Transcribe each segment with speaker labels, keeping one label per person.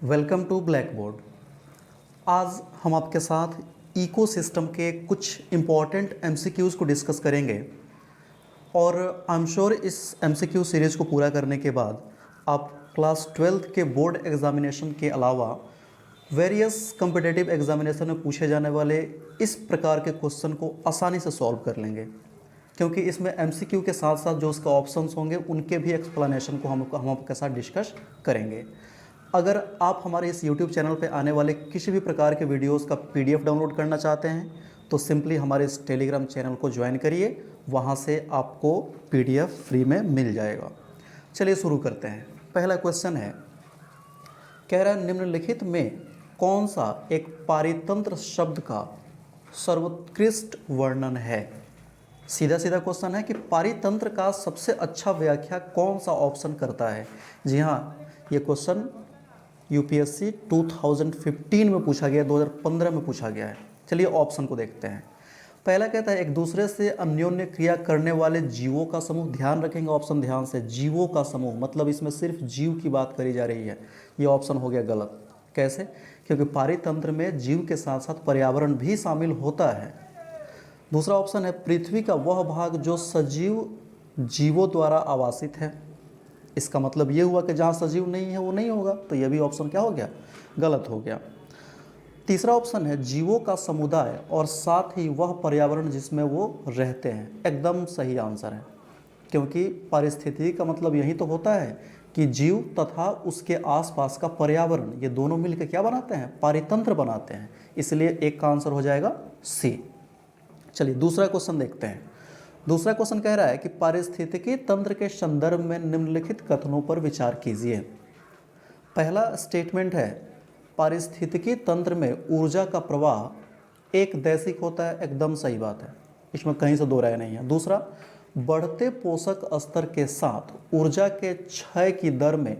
Speaker 1: Welcome to black board. आज हम आपके साथ इकोसिस्टम के कुछ इम्पॉर्टेंट एमसीक्यूज़ को डिस्कस करेंगे और आई एम श्योर इस एमसीक्यू सीरीज़ को पूरा करने के बाद आप क्लास 12th के बोर्ड एग्जामिनेशन के अलावा वेरियस कम्पिटिटिव एग्जामिनेशन में पूछे जाने वाले इस प्रकार के क्वेश्चन को आसानी से सॉल्व कर लेंगे, क्योंकि इसमें एमसीक्यू के साथ साथ जो उसके ऑप्शंस होंगे उनके भी एक्सप्लेनेशन को हम आपके साथ डिस्कस करेंगे। अगर आप हमारे इस YouTube चैनल पे आने वाले किसी भी प्रकार के वीडियोस का PDF डाउनलोड करना चाहते हैं तो सिंपली हमारे इस टेलीग्राम चैनल को ज्वाइन करिए, वहाँ से आपको PDF फ्री में मिल जाएगा। चलिए शुरू करते हैं। पहला क्वेश्चन है, कह रहा है निम्नलिखित में कौन सा एक पारितंत्र शब्द का सर्वोत्कृष्ट वर्णन है। सीधा सीधा क्वेश्चन है कि पारितंत्र का सबसे अच्छा व्याख्या कौन सा ऑप्शन करता है। जी हाँ, ये क्वेश्चन यूपीएससी 2015 में पूछा गया, 2015 में पूछा गया है। चलिए ऑप्शन को देखते हैं। पहला कहता है एक दूसरे से अन्योन्य क्रिया करने वाले जीवों का समूह। ध्यान रखेंगे ऑप्शन ध्यान से, जीवों का समूह मतलब इसमें सिर्फ जीव की बात करी जा रही है। ये ऑप्शन हो गया गलत। कैसे? क्योंकि पारितंत्र में जीव के साथ साथ पर्यावरण भी शामिल होता है। दूसरा ऑप्शन है पृथ्वी का वह भाग जो सजीव जीवों द्वारा आवासित है। इसका मतलब ये हुआ कि जहाँ सजीव नहीं है वो नहीं होगा, तो यह भी ऑप्शन क्या हो गया? गलत हो गया। तीसरा ऑप्शन है जीवों का समुदाय और साथ ही वह पर्यावरण जिसमें वो रहते हैं। एकदम सही आंसर है, क्योंकि पारिस्थितिकी का मतलब यही तो होता है कि जीव तथा उसके आसपास का पर्यावरण, ये दोनों मिलकर क्या बनाते हैं? पारितंत्र बनाते हैं। इसलिए एक का आंसर हो जाएगा सी। चलिए दूसरा क्वेश्चन देखते हैं। दूसरा क्वेश्चन कह रहा है कि पारिस्थितिकी तंत्र के संदर्भ में निम्नलिखित कथनों पर विचार कीजिए। पहला स्टेटमेंट है पारिस्थितिकी तंत्र में ऊर्जा का प्रवाह एक दैसिक होता है। एकदम सही बात है, इसमें कहीं से दो राय नहीं है। दूसरा, बढ़ते पोषक स्तर के साथ ऊर्जा के क्षय की दर में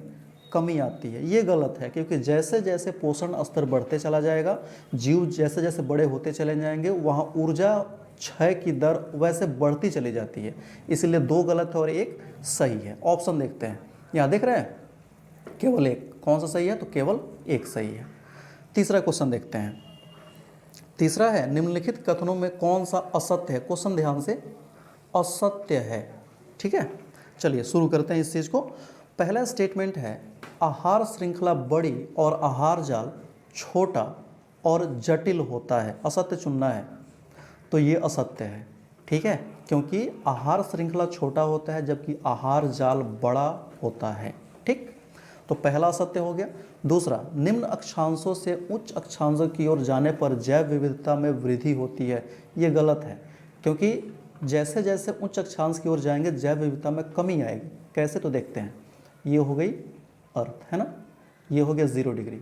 Speaker 1: कमी आती है। ये गलत है, क्योंकि जैसे जैसे पोषण स्तर बढ़ते चला जाएगा, जीव जैसे जैसे बड़े होते चले जाएंगे, वहाँ ऊर्जा क्षय की दर वैसे बढ़ती चली जाती है। इसलिए दो गलत है और एक सही है। ऑप्शन देखते हैं, यहाँ देख रहे हैं केवल एक। कौन सा सही है? तो केवल एक सही है। तीसरा क्वेश्चन देखते हैं। तीसरा है निम्नलिखित कथनों में कौन सा असत्य है। क्वेश्चन ध्यान से, असत्य है। ठीक है, चलिए शुरू करते हैं इस चीज़ को। पहला स्टेटमेंट है आहार श्रृंखला बड़ी और आहार जाल छोटा और जटिल होता है। असत्य चुनना है, तो ये असत्य है। ठीक है, क्योंकि आहार श्रृंखला छोटा होता है जबकि आहार जाल बड़ा होता है। ठीक, तो पहला असत्य हो गया। दूसरा, निम्न अक्षांशों से उच्च अक्षांशों की ओर जाने पर जैव विविधता में वृद्धि होती है। ये गलत है, क्योंकि जैसे जैसे उच्च अक्षांश की ओर जाएंगे जैव विविधता में कमी आएगी। कैसे? तो देखते हैं। ये हो गई अर्थ, है ना, ये हो गया 0 डिग्री,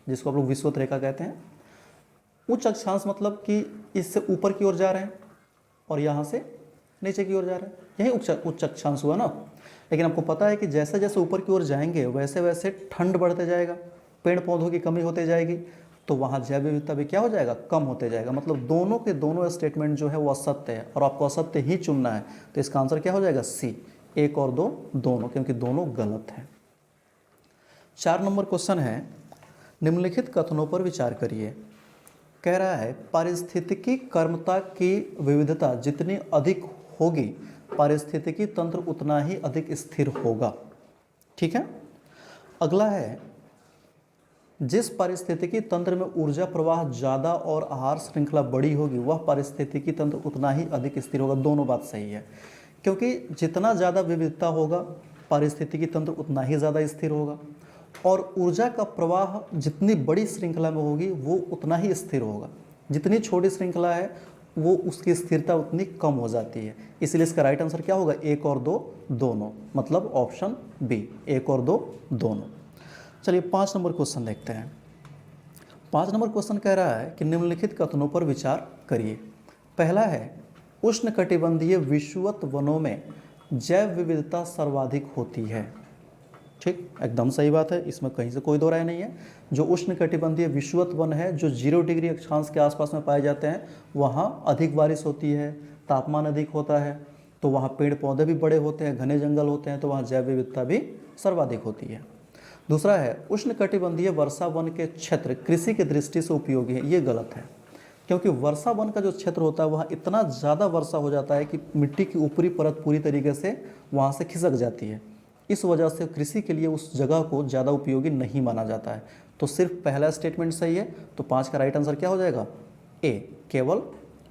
Speaker 1: जिसको आप लोग विषुवत रेखा कहते हैं। उच्च अक्षांश मतलब कि इससे ऊपर की ओर जा रहे हैं और यहाँ से नीचे की ओर जा रहे हैं, यही उच्च अक्षांश हुआ ना। लेकिन आपको पता है कि जैसे जैसे ऊपर की ओर जाएंगे वैसे वैसे ठंड बढ़ते जाएगा, पेड़ पौधों की कमी होते जाएगी, तो वहाँ जैव विविधता भी क्या हो जाएगा? कम होते जाएगा। मतलब दोनों के दोनों स्टेटमेंट जो है वो असत्य है और आपको असत्य ही चुनना है। तो इसका आंसर क्या हो जाएगा? सी। एक और दो दोनों, क्योंकि दोनों गलत हैं। 4 नंबर क्वेश्चन है निम्नलिखित कथनों पर विचार करिए। कह रहा है पारिस्थितिकी कर्मता की विविधता जितनी अधिक होगी पारिस्थितिकी तंत्र उतना ही अधिक स्थिर होगा। ठीक है। अगला है जिस पारिस्थितिकी तंत्र में ऊर्जा प्रवाह ज़्यादा और आहार श्रृंखला बड़ी होगी वह पारिस्थितिकी तंत्र उतना ही अधिक स्थिर होगा। दोनों बात सही है, क्योंकि जितना ज़्यादा विविधता होगा पारिस्थितिकी तंत्र उतना ही ज़्यादा स्थिर होगा, और ऊर्जा का प्रवाह जितनी बड़ी श्रृंखला में होगी वो उतना ही स्थिर होगा। जितनी छोटी श्रृंखला है वो उसकी स्थिरता उतनी कम हो जाती है। इसलिए इसका राइट आंसर क्या होगा? 1 और 2 दोनों, मतलब ऑप्शन बी, 1 और 2 दोनों। चलिए 5 नंबर क्वेश्चन देखते हैं। 5 नंबर क्वेश्चन कह रहा है कि निम्नलिखित कथनों पर विचार करिए। पहला है उष्णकटिबंधीय विषुवत वनों में जैव विविधता सर्वाधिक होती है। ठीक, एकदम सही बात है, इसमें कहीं से कोई दो राय नहीं है। जो उष्णकटिबंधीय विषुवत वन है जो 0 डिग्री अक्षांश के आसपास में पाए जाते हैं वहाँ अधिक बारिश होती है, तापमान अधिक होता है, तो वहाँ पेड़ पौधे भी बड़े होते हैं, घने जंगल होते हैं, तो वहाँ जैव विविधता भी सर्वाधिक होती है। दूसरा है उष्णकटिबंधीय वर्षा वन के क्षेत्र कृषि की दृष्टि से उपयोगी है। ये गलत है, क्योंकि वर्षा वन का जो क्षेत्र होता है वहाँ इतना ज़्यादा वर्षा हो जाता है कि मिट्टी की ऊपरी परत पूरी तरीके से वहाँ से खिसक जाती है। इस वजह से कृषि के लिए उस जगह को ज़्यादा उपयोगी नहीं माना जाता है। तो सिर्फ पहला स्टेटमेंट सही है, तो 5 का राइट आंसर क्या हो जाएगा? ए, केवल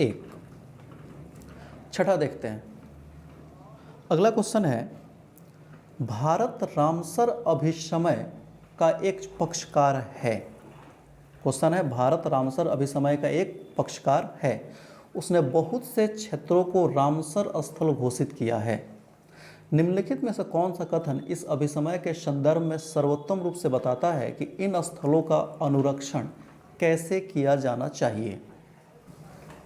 Speaker 1: 1। छठा देखते हैं। अगला क्वेश्चन है, भारत रामसर अभिसमय का एक पक्षकार है। क्वेश्चन है, भारत रामसर अभिसमय का एक पक्षकार है। उसने बहुत से क्षेत्रों को रामसर स्थल घोषित किया है। निम्नलिखित में से कौन सा कथन इस अभिसमय के संदर्भ में सर्वोत्तम रूप से बताता है कि इन स्थलों का अनुरक्षण कैसे किया जाना चाहिए?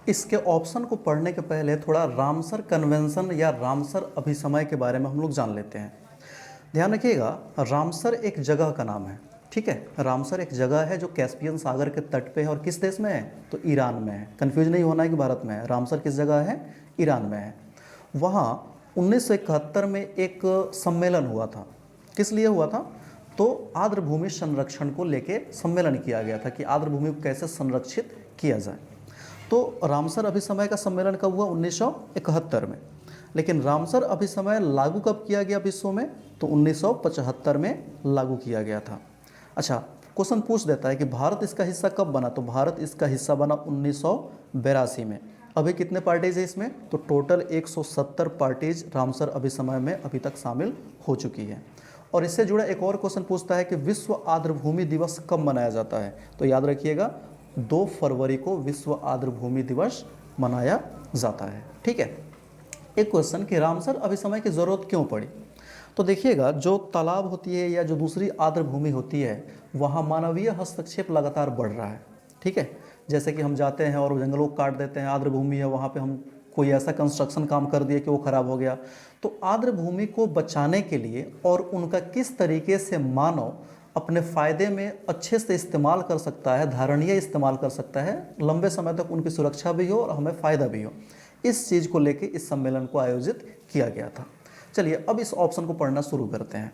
Speaker 1: इसके ऑप्शन को पढ़ने के पहले थोड़ा रामसर कन्वेंशन या रामसर अभिसमय के बारे में हम लोग जान लेते हैं। ध्यान रखिएगा, रामसर एक जगह का नाम है, ठीक है। रामसर एक जगह है जो कैस्पियन सागर के तट पे है और किस देश में है? तो ईरान में है। कन्फ्यूज नहीं होना है कि भारत में है। रामसर किस जगह है? ईरान में है। वहाँ 1971 में एक सम्मेलन हुआ था। किस लिए हुआ था? तो आर्द्रभूमि संरक्षण को लेके सम्मेलन किया गया था कि आर्द्रभूमि को कैसे संरक्षित किया जाए। तो रामसर अभिसमय का सम्मेलन कब हुआ? 1971 में। लेकिन रामसर अभिसमय लागू कब किया गया विश्व में? तो 1975 में लागू किया गया था। अच्छा, क्वेश्चन पूछ देता है कि भारत इसका हिस्सा कब बना? तो भारत इसका हिस्सा बना 1982 में। अभी कितने पार्टीज है इसमें? तो टोटल 170 पार्टीज रामसर अभिसमय में अभी तक शामिल हो चुकी है। और इससे जुड़ा एक और क्वेश्चन पूछता है कि विश्व आर्द्रभूमि दिवस कब मनाया जाता है? तो याद रखिएगा, 2 फरवरी को विश्व आर्द्रभूमि दिवस मनाया जाता है, ठीक है। एक क्वेश्चन कि रामसर अभिसमय की ज़रूरत क्यों पड़ी? तो देखिएगा, जो तालाब होती है या जो दूसरी आर्द्रभूमि होती है वहाँ मानवीय हस्तक्षेप लगातार बढ़ रहा है, ठीक है। जैसे कि हम जाते हैं और जंगलों को काट देते हैं, आर्द्रभूमि है वहाँ पे हम कोई ऐसा कंस्ट्रक्शन काम कर दिए कि वो ख़राब हो गया। तो आर्द्रभूमि को बचाने के लिए और उनका किस तरीके से मानव अपने फ़ायदे में अच्छे से इस्तेमाल कर सकता है, धारणीय इस्तेमाल कर सकता है, लंबे समय तक उनकी सुरक्षा भी हो और हमें फ़ायदा भी हो, इस चीज़ को लेके इस सम्मेलन को आयोजित किया गया था। चलिए अब इस ऑप्शन को पढ़ना शुरू करते हैं।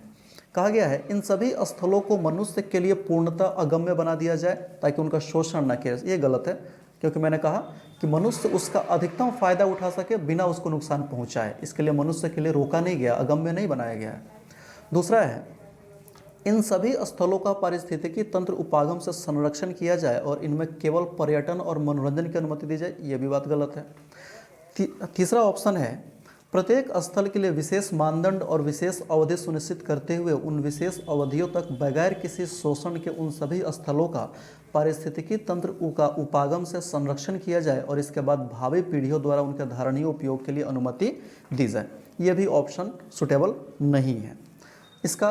Speaker 1: कहा गया है, इन सभी स्थलों को मनुष्य के लिए पूर्णतः अगम्य बना दिया जाए ताकि उनका शोषण न किया। ये गलत है, क्योंकि मैंने कहा कि मनुष्य उसका अधिकतम फ़ायदा उठा सके बिना उसको नुकसान पहुंचाए, इसके लिए मनुष्य के लिए रोका नहीं गया, अगम्य नहीं बनाया गया है। दूसरा है, इन सभी स्थलों का पारिस्थितिकी तंत्र उपागम से संरक्षण किया जाए और इनमें केवल पर्यटन और मनोरंजन की अनुमति दी जाए। ये भी बात गलत है। तीसरा ऑप्शन है, प्रत्येक स्थल के लिए विशेष मानदंड और विशेष अवधि सुनिश्चित करते हुए उन विशेष अवधियों तक बगैर किसी शोषण के उन सभी स्थलों का पारिस्थितिकी तंत्र का उपागम से संरक्षण किया जाए और इसके बाद भावी पीढ़ियों द्वारा उनके धारणीय उपयोग के लिए अनुमति दी जाए। यह भी ऑप्शन सुटेबल नहीं है। इसका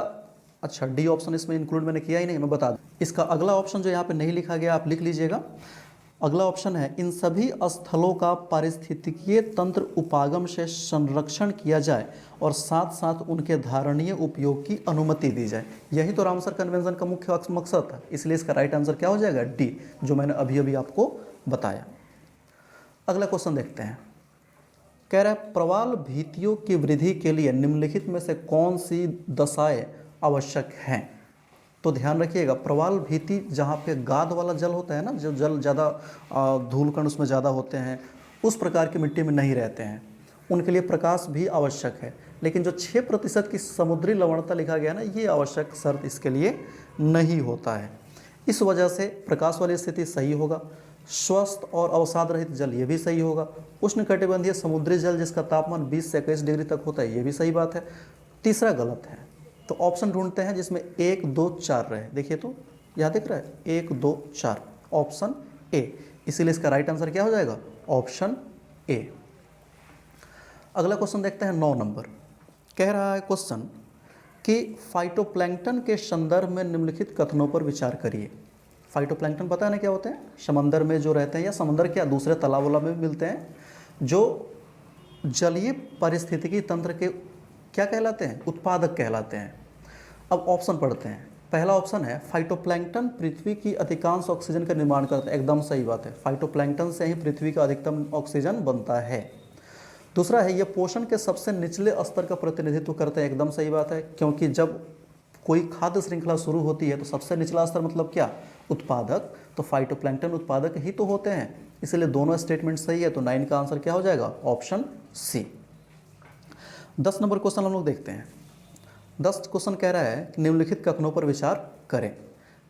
Speaker 1: अच्छा डी ऑप्शन इसमें इंक्लूड मैंने किया ही नहीं, मैं बता दूं। इसका अगला ऑप्शन जो यहाँ पे नहीं लिखा गया आप लिख लीजिएगा। अगला ऑप्शन है, इन सभी स्थलों का पारिस्थितिकीय तंत्र उपागम से संरक्षण किया जाए और साथ साथ उनके धारणीय उपयोग की अनुमति दी जाए। यही तो रामसर कन्वेंशन का मुख्य मकसद था, इसलिए इसका राइट आंसर क्या हो जाएगा? डी, जो मैंने अभी अभी आपको बताया। अगला क्वेश्चन देखते हैं। कह रहा है, प्रवाल भित्तियों की वृद्धि के लिए निम्नलिखित में से कौन सी दशाएं आवश्यक हैं? तो ध्यान रखिएगा, प्रवाल भित्ति जहाँ पे गाद वाला जल होता है ना, जो जल ज़्यादा धूलकण उसमें ज़्यादा होते हैं, उस प्रकार की मिट्टी में नहीं रहते हैं, उनके लिए प्रकाश भी आवश्यक है। लेकिन जो 6% की समुद्री लवणता लिखा गया ना, ये आवश्यक शर्त इसके लिए नहीं होता है। इस वजह से प्रकाश वाली स्थिति सही होगा। स्वस्थ और अवसाद रहित जल, ये भी सही होगा। उष्णकटिबंधीय समुद्री जल जिसका तापमान 20 से 21 डिग्री तक होता है, ये भी सही बात है। तीसरा गलत है। तो ऑप्शन ढूंढते हैं जिसमें 1, 2, 4 रहे। देखिए तो यहाँ दिख रहा है 1, 2, 4, ऑप्शन ए। इसीलिए इसका राइट आंसर क्या हो जाएगा? Option A. अगला क्वेश्चन देखते हैं 9 नंबर। कह रहा है क्वेश्चन कि फाइटोप्लैंक्टन के संदर्भ में निम्नलिखित कथनों पर विचार करिए। फाइटोप्लैंक्टन पता है ना क्या होते हैं? समंदर में जो रहते हैं या समंदर क्या दूसरे तालाब वाला में भी मिलते हैं, जो जलीय पारिस्थितिकी तंत्र के क्या कहलाते हैं? उत्पादक कहलाते हैं। अब ऑप्शन पढ़ते हैं। पहला ऑप्शन है, फाइटोप्लैंक्टन पृथ्वी की अधिकांश ऑक्सीजन का निर्माण करता है। एकदम सही बात है, फाइटोप्लैंक्टन से ही पृथ्वी का अधिकतम ऑक्सीजन बनता है। दूसरा है, ये पोषण के सबसे निचले स्तर का प्रतिनिधित्व करते हैं। एकदम सही बात है, क्योंकि जब कोई खाद्य श्रृंखला शुरू होती है तो सबसे निचला स्तर मतलब क्या, उत्पादक, तो फाइटोप्लैंक्टन उत्पादक ही तो होते हैं, इसलिए दोनों स्टेटमेंट सही है। तो 9 का आंसर क्या हो जाएगा, ऑप्शन सी। 10 नंबर क्वेश्चन हम लोग देखते हैं। 10 क्वेश्चन कह रहा है कि निम्नलिखित कथनों पर विचार करें।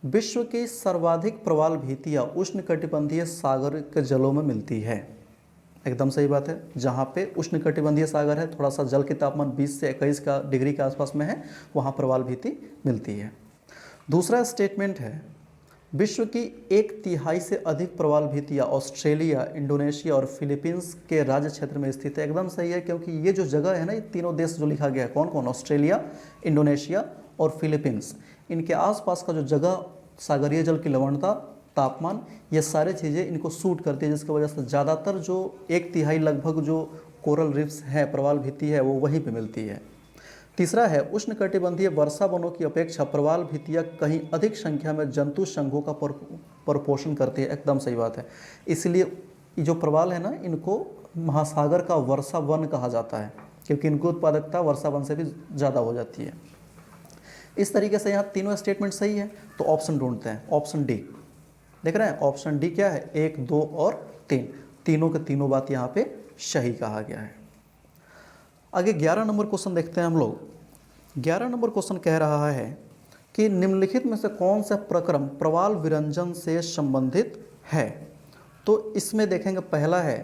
Speaker 1: विश्व की सर्वाधिक प्रवाल भीतियाँ उष्णकटिबंधीय सागर के जलों में मिलती है। एकदम सही बात है, जहाँ पे उष्णकटिबंधीय सागर है, थोड़ा सा जल के तापमान 20 से 21 का डिग्री के आसपास में है, वहाँ प्रवाल भीति मिलती है। दूसरा स्टेटमेंट है, विश्व की 1/3 से अधिक प्रवाल भीतियाँ ऑस्ट्रेलिया, इंडोनेशिया और फिलीपींस के राज्य क्षेत्र में स्थित है। एकदम सही है, क्योंकि ये जो जगह है ना, ये तीनों देश जो लिखा गया है, कौन कौन, ऑस्ट्रेलिया, इंडोनेशिया और फिलीपींस, इनके आसपास का जो जगह, सागरीय जल की लवणता, तापमान, ये सारी चीज़ें इनको सूट करती है, जिसकी वजह से ज़्यादातर जो 1/3 लगभग जो कोरल रिफ्स है, प्रवाल भित्ति है, वो वहीं पे मिलती है। तीसरा है, उष्णकटिबंधीय वर्षा वनों की अपेक्षा प्रवाल भित्तियाँ कहीं अधिक संख्या में जंतु संघों का प्रपोषण करती है। एकदम सही बात है, इसलिए जो प्रवाल है ना, इनको महासागर का वर्षा वन कहा जाता है, क्योंकि इनकी उत्पादकता वर्षा वन से भी ज़्यादा हो जाती है। इस तरीके से यहाँ तीनों स्टेटमेंट सही है, तो ऑप्शन ढूंढते हैं, ऑप्शन डी। देख रहे हैं, ऑप्शन डी क्या है, 1, 2 और 3, तीनों के तीनों बात यहाँ पे सही कहा गया है। आगे 11 नंबर क्वेश्चन देखते हैं हम लोग। 11 नंबर क्वेश्चन कह रहा है कि निम्नलिखित में से कौन सा प्रक्रम प्रवाल विरंजन से संबंधित है। तो इसमें देखेंगे, पहला है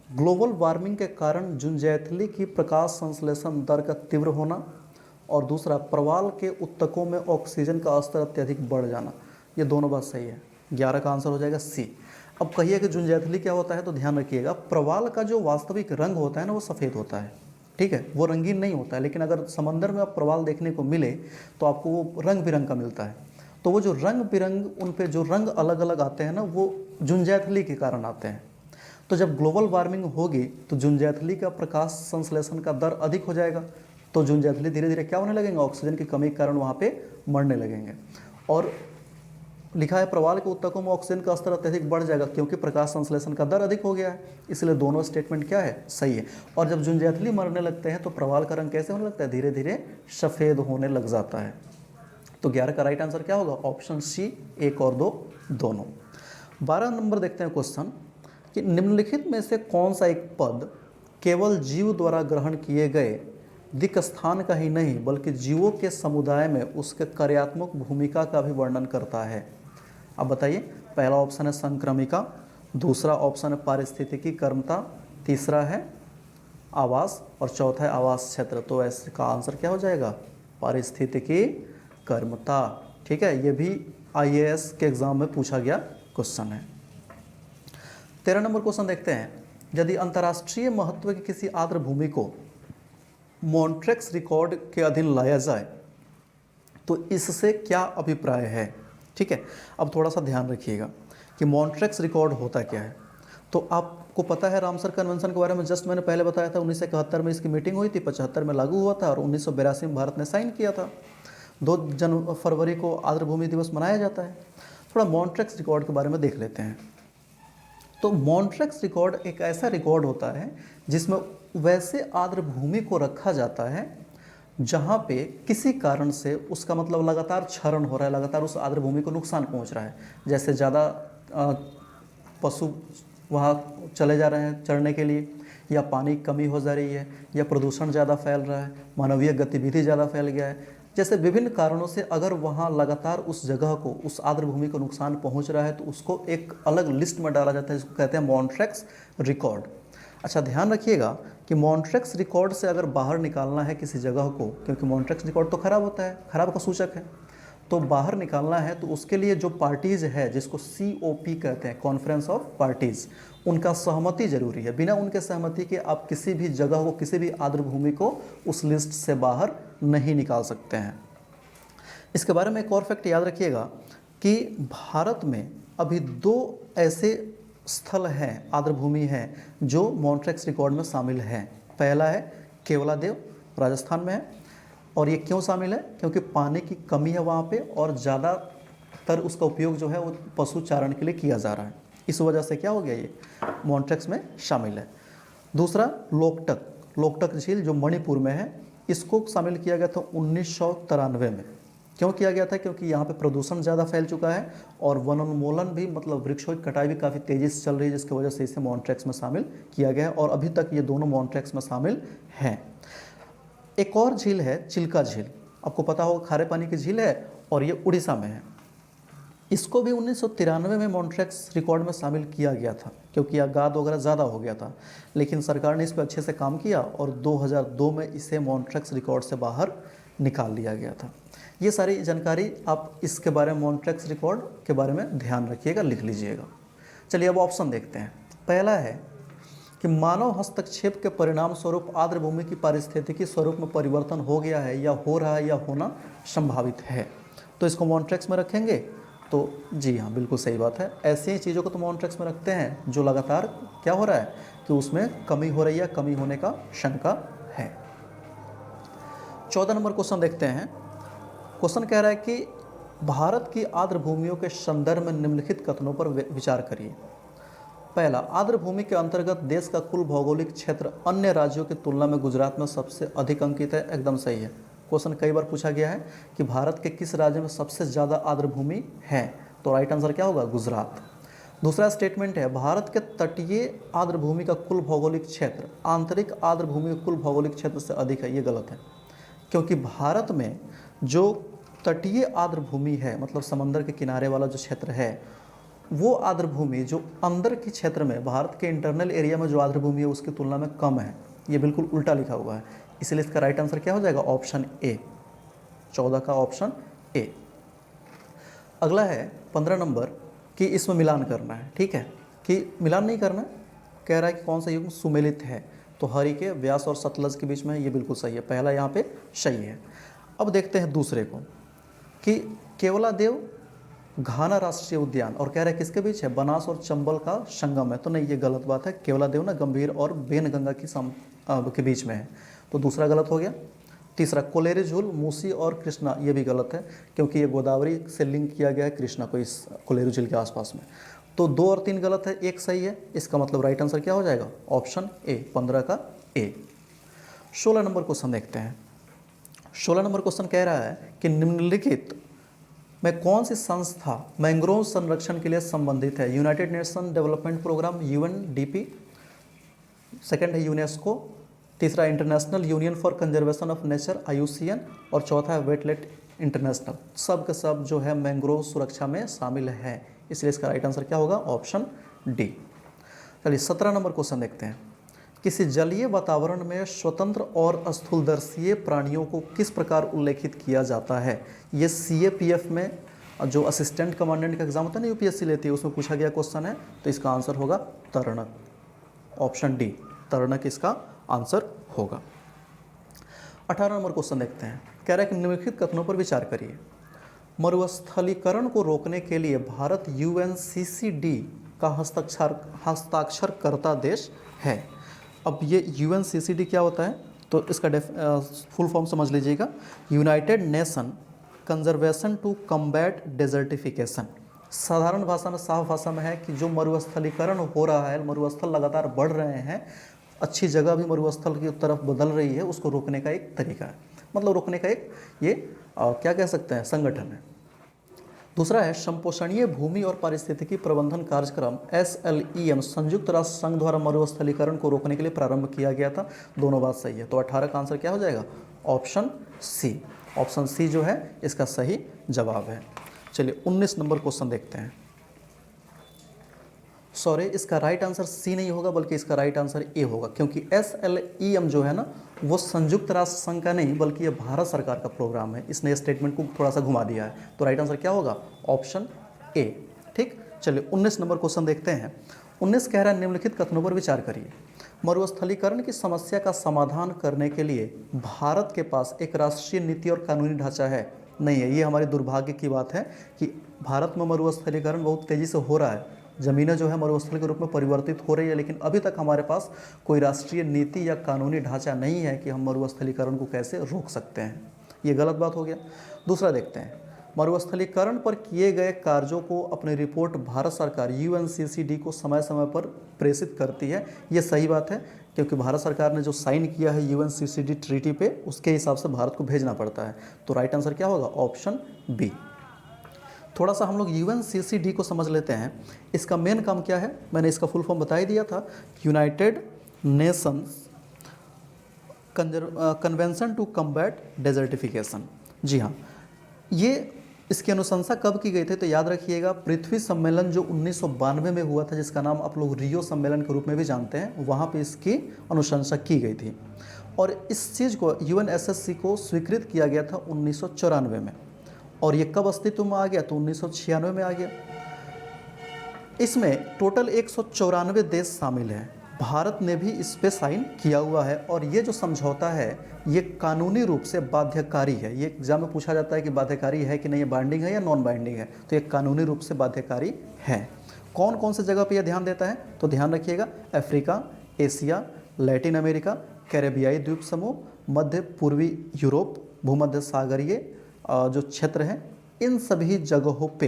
Speaker 1: ग्लोबल वार्मिंग के कारण जुंजैथली की प्रकाश संश्लेषण दर का तीव्र होना, और दूसरा प्रवाल के उत्तकों में ऑक्सीजन का स्तर अत्यधिक बढ़ जाना। ये दोनों बात सही है, 11 का आंसर हो जाएगा सी। अब कहिए कि जुंजैथली क्या होता है, तो ध्यान रखिएगा, प्रवाल का जो वास्तविक रंग होता है ना, वो सफ़ेद होता है, ठीक है, वो रंगीन नहीं होता है। लेकिन अगर समंदर में आप प्रवाल देखने को मिले तो आपको वो रंग बिरंग का मिलता है। तो वो जो रंग बिरंग, उन पे जो रंग अलग अलग आते हैं ना, वो जुंजैथली के कारण आते हैं। तो जब ग्लोबल वार्मिंग होगी तो जुंजैथली का प्रकाश संश्लेषण का दर अधिक हो जाएगा, तो जुंजैथली धीरे धीरे क्या होने लगेंगे, ऑक्सीजन की कमी के कारण वहाँ पे मरने लगेंगे। और लिखा है प्रवाल के उत्तकों में ऑक्सीजन का स्तर अत्यधिक बढ़ जाएगा, क्योंकि प्रकाश संश्लेषण का दर अधिक हो गया है, इसलिए दोनों स्टेटमेंट क्या है, सही है। और जब जुंजैथली मरने लगते हैं तो प्रवाल का रंग कैसे होने लगता है, धीरे धीरे सफ़ेद होने लग जाता है। तो 11 का राइट आंसर क्या होगा, ऑप्शन सी, 1 और 2 दोनों। 12 नंबर देखते हैं क्वेश्चन कि निम्नलिखित में से कौन सा एक पद केवल जीव द्वारा ग्रहण किए गए दिक् स्थान का ही नहीं बल्कि जीवों के समुदाय में उसके कार्यात्मक भूमिका का भी वर्णन करता है। अब बताइए, पहला ऑप्शन है संक्रमिका, दूसरा ऑप्शन है पारिस्थितिकी कर्मता, तीसरा है आवास और चौथा है आवास क्षेत्र। तो ऐसे का आंसर क्या हो जाएगा, पारिस्थितिकी कर्मता। ठीक है, ये भी IAS के एग्जाम में पूछा गया क्वेश्चन है। 13 नंबर क्वेश्चन देखते हैं, यदि अंतर्राष्ट्रीय महत्व की किसी आर्द्र भूमि को मॉन्ट्रेक्स रिकॉर्ड के अधीन लाया जाए तो इससे क्या अभिप्राय है। ठीक है, अब थोड़ा सा ध्यान रखिएगा कि मॉन्ट्रेक्स रिकॉर्ड होता क्या है। तो आपको पता है रामसर कन्वेंशन के बारे में जस्ट मैंने पहले बताया था, 1971 में इसकी मीटिंग हुई थी, 75 में लागू हुआ था और 1982 में भारत ने साइन किया था। 2 फरवरी को आर्द्र भूमि दिवस मनाया जाता है। थोड़ा मॉन्ट्रेक्स रिकॉर्ड के बारे में देख लेते हैं। तो मॉन्ट्रेक्स रिकॉर्ड एक ऐसा रिकॉर्ड होता है जिसमें वैसे आर्द्र भूमि को रखा जाता है जहाँ पे किसी कारण से उसका मतलब लगातार क्षरण हो रहा है, लगातार उस आर्द्र भूमि को नुकसान पहुँच रहा है। जैसे ज़्यादा पशु वहाँ चले जा रहे हैं चरने के लिए, या पानी की कमी हो जा रही है, या प्रदूषण ज़्यादा फैल रहा है, मानवीय गतिविधि ज़्यादा फैल गया है, जैसे विभिन्न कारणों से अगर वहाँ लगातार उस जगह को, उस आर्द्र भूमि को नुकसान पहुँच रहा है तो उसको एक अलग लिस्ट में डाला जाता है, जिसको कहते हैं मॉन्ट्रेक्स रिकॉर्ड। अच्छा ध्यान रखिएगा कि मॉन्ट्रेक्स रिकॉर्ड से अगर बाहर निकालना है किसी जगह को, क्योंकि मॉन्ट्रेक्स रिकॉर्ड तो खराब होता है, खराब का सूचक है, तो बाहर निकालना है तो उसके लिए जो पार्टीज़ है, जिसको COP कहते हैं, कॉन्फ्रेंस ऑफ पार्टीज़, उनका सहमति जरूरी है। बिना उनके सहमति के आप किसी भी जगह को, किसी भी आर्द्र भूमि को उस लिस्ट से बाहर नहीं निकाल सकते हैं। इसके बारे में एक और फैक्ट याद रखिएगा कि भारत में अभी 2 ऐसे स्थल हैं, आर्द्र भूमि हैं, जो मॉन्ट्रेक्स रिकॉर्ड में शामिल हैं। पहला है केवलादेव, राजस्थान में है, और ये क्यों शामिल है, क्योंकि पानी की कमी है वहाँ पे और ज़्यादातर उसका उपयोग जो है वो पशु चारण के लिए किया जा रहा है, इस वजह से क्या हो गया, ये मॉन्ट्रेक्स में शामिल है। दूसरा लोकटक, लोकटक झील जो मणिपुर में है, इसको शामिल किया गया था 1993 में। क्यों किया गया था? क्योंकि यहाँ पे प्रदूषण ज़्यादा फैल चुका है और वनोन्मूलन भी, मतलब वृक्षों की कटाई भी काफ़ी तेज़ी से चल रही है, जिसकी वजह से इसे मॉन्ट्रेक्स में शामिल किया गया है और अभी तक ये दोनों मॉन्ट्रेक्स में शामिल हैं। एक और झील है चिल्का झील, आपको पता होगा खारे पानी की झील है और ये उड़ीसा में है। इसको भी 1993 में मॉन्ट्रेक्स रिकॉर्ड में शामिल किया गया था, क्योंकि यह गाद वगैरह ज़्यादा हो गया था, लेकिन सरकार ने इस पर अच्छे से काम किया और 2002 में इसे मॉन्ट्रेक्स रिकॉर्ड से बाहर निकाल लिया गया था। ये सारी जानकारी आप इसके बारे में, मॉन्ट्रेक्स रिकॉर्ड के बारे में ध्यान रखिएगा, लिख लीजिएगा। चलिए अब ऑप्शन देखते हैं। पहला है कि मानव हस्तक्षेप के परिणाम स्वरूप आर्द्र भूमि की पारिस्थितिकी स्वरूप में परिवर्तन हो गया है या हो रहा है या होना संभावित है, तो इसको मॉन्ट्रेक्स में रखेंगे। तो जी हाँ, बिल्कुल सही बात है। ऐसी ही चीज़ों को तो मॉन्ट्रेक्स में रखते हैं जो लगातार क्या हो रहा है कि उसमें कमी हो रही है, कमी होने का शंका है। 14 नंबर क्वेश्चन देखते हैं। क्वेश्चन कह रहा है कि भारत की आर्द्र भूमियों के संदर्भ में निम्नलिखित कथनों पर विचार करिए। पहला, आर्द्र भूमि के अंतर्गत देश का कुल भौगोलिक क्षेत्र अन्य राज्यों की तुलना में गुजरात में सबसे अधिक अंकित है। एकदम सही है। क्वेश्चन कई बार पूछा गया है कि भारत के किस राज्य में सबसे ज़्यादा आर्द्र भूमि है, तो राइट आंसर क्या होगा? गुजरात। दूसरा स्टेटमेंट है भारत के तटीय आर्द्र भूमि का कुल भौगोलिक क्षेत्र आंतरिक आर्द्र भूमि के कुल भौगोलिक क्षेत्र से अधिक है। ये गलत है, क्योंकि भारत में जो तटीय आर्द्र भूमि है, मतलब समंदर के किनारे वाला जो क्षेत्र है, वो आर्द्र भूमि जो अंदर के क्षेत्र में, भारत के इंटरनल एरिया में जो आर्द्र भूमि है उसकी तुलना में कम है। ये बिल्कुल उल्टा लिखा हुआ है, इसलिए इसका राइट आंसर क्या हो जाएगा? ऑप्शन ए, 14 का ऑप्शन ए। अगला है 15 नंबर कि इसमें मिलान करना है। ठीक है, कि मिलान नहीं करना, कह रहा है कि कौन सा युग सुमेलित है, तो हरि के व्यास और सतलज के बीच में, ये बिल्कुल सही है, पहला यहाँ पे सही है। अब देखते हैं दूसरे को कि केवलादेव घाना राष्ट्रीय उद्यान, और कह रहा है किसके बीच है? बनास और चंबल का संगम है, तो नहीं, ये गलत बात है। केवलादेव ना गंभीर और बेनगंगा के बीच में है, तो दूसरा गलत हो गया। तीसरा, कोलेरी झील मूसी और कृष्णा, ये भी गलत है, क्योंकि ये गोदावरी से लिंक किया गया है कृष्णा को इस कोलेरी झील के आसपास में। तो 2 और 3 गलत है, एक सही है। इसका मतलब राइट आंसर क्या हो जाएगा? ऑप्शन ए, 15 का ए। 16 नंबर क्वेश्चन देखते हैं। 16 नंबर क्वेश्चन कह रहा है कि निम्नलिखित में कौन सी संस्था मैंग्रोव संरक्षण के लिए संबंधित है? United Nation Development Programme UNDP, second है यूनेस्को, तीसरा International Union for Conservation of Nature IUCN, और चौथा है वेटलैंड इंटरनेशनल। सब के सब जो है मैंग्रोव सुरक्षा में शामिल है, इसलिए इसका राइट आंसर क्या होगा? Option D. चलिए 17 नंबर क्वेश्चन देखते हैं। किसी जलीय वातावरण में स्वतंत्र और स्थूलदर्शी प्राणियों को किस प्रकार उल्लेखित किया जाता है? ये सीएपीएफ में जो असिस्टेंट कमांडेंट का एग्जाम होता है ना, यूपीएससी लेती है, उसमें पूछा गया क्वेश्चन है, तो इसका आंसर होगा तरणक, ऑप्शन डी, तरणक इसका आंसर होगा। 18 नंबर क्वेश्चन देखते हैं। कह रहा है कि निम्नलिखित कथनों पर विचार करिए। मरुस्थलीकरण को रोकने के लिए भारत यूएनसीसीडी का हस्ताक्षरकर्ता देश है। अब ये यूएनसीसीडी क्या होता है, तो इसका फुल फॉर्म समझ लीजिएगा। United Nation Conservation to Combat Desertification. साधारण भाषा में, साफ भाषा में है कि जो मरुस्थलीकरण हो रहा है, मरुस्थल लगातार बढ़ रहे हैं, अच्छी जगह भी मरुस्थल की तरफ बदल रही है, उसको रोकने का एक तरीका है, मतलब रोकने का एक ये क्या कह सकते हैं, संगठन है। दूसरा है संपोषणीय भूमि और पारिस्थितिकी प्रबंधन कार्यक्रम SLEM, संयुक्त राष्ट्र संघ द्वारा मरुस्थलीकरण को रोकने के लिए प्रारंभ किया गया था। दोनों बात सही है, तो 18 का आंसर क्या हो जाएगा? Option C. ऑप्शन सी जो है इसका सही जवाब है। चलिए 19 नंबर क्वेश्चन देखते हैं। सॉरी, इसका राइट आंसर सी नहीं होगा, बल्कि इसका राइट आंसर ए होगा, क्योंकि SLEM जो है ना, वो संयुक्त राष्ट्र संघ का नहीं, बल्कि ये भारत सरकार का प्रोग्राम है। इसने स्टेटमेंट को थोड़ा सा घुमा दिया है, तो राइट आंसर क्या होगा? Option A. ठीक, चलिए 19 नंबर क्वेश्चन देखते हैं। 19 कह रहा है निम्नलिखित कथनों पर विचार करिए। मरुस्थलीकरण की समस्या का समाधान करने के लिए भारत के पास एक राष्ट्रीय नीति और कानूनी ढांचा है? नहीं है। ये हमारे दुर्भाग्य की बात है कि भारत में मरुस्थलीकरण बहुत तेज़ी से हो रहा है, ज़मीनें जो है मरुस्थल के रूप में परिवर्तित हो रही है, लेकिन अभी तक हमारे पास कोई राष्ट्रीय नीति या कानूनी ढांचा नहीं है कि हम मरुस्थलीकरण को कैसे रोक सकते हैं। ये गलत बात हो गया। दूसरा देखते हैं, मरुस्थलीकरण पर किए गए कार्यों को अपनी रिपोर्ट भारत सरकार यूएनसीसीडी को समय समय पर प्रेषित करती है। ये सही बात है, क्योंकि भारत सरकार ने जो साइन किया है UNCCD ट्रीटी पे, उसके हिसाब से भारत को भेजना पड़ता है। तो राइट आंसर क्या होगा? Option B. थोड़ा सा हम लोग UNCCD को समझ लेते हैं। इसका मेन काम क्या है, मैंने इसका फुल फॉर्म बता ही दिया था, United Nations Convention to Combat Desertification. जी हाँ, ये इसकी अनुशंसा कब की गई थी? तो याद रखिएगा, पृथ्वी सम्मेलन जो 1992 में हुआ था, जिसका नाम आप लोग रियो सम्मेलन के रूप में भी जानते हैं, वहाँ पे इसकी अनुशंसा की गई थी। और इस चीज़ को UNSC को स्वीकृत किया गया था 1994 में। और ये कब अस्तित्व में आ गया? तो 1996 में आ गया। इसमें टोटल 194 देश शामिल हैं। भारत ने भी इस पे साइन किया हुआ है। और ये जो समझौता है ये कानूनी रूप से बाध्यकारी है। ये एग्जाम में पूछा जाता है कि बाध्यकारी है कि नहीं, ये बाइंडिंग है या नॉन बाइंडिंग है, तो ये कानूनी रूप से बाध्यकारी है। कौन कौन से जगह पे ये ध्यान देता है? तो ध्यान रखिएगा, अफ्रीका, एशिया, लैटिन अमेरिका, कैरेबियाई द्वीप समूह, मध्य पूर्वी यूरोप, भूमध्य सागरीय जो क्षेत्र हैं, इन सभी जगहों पे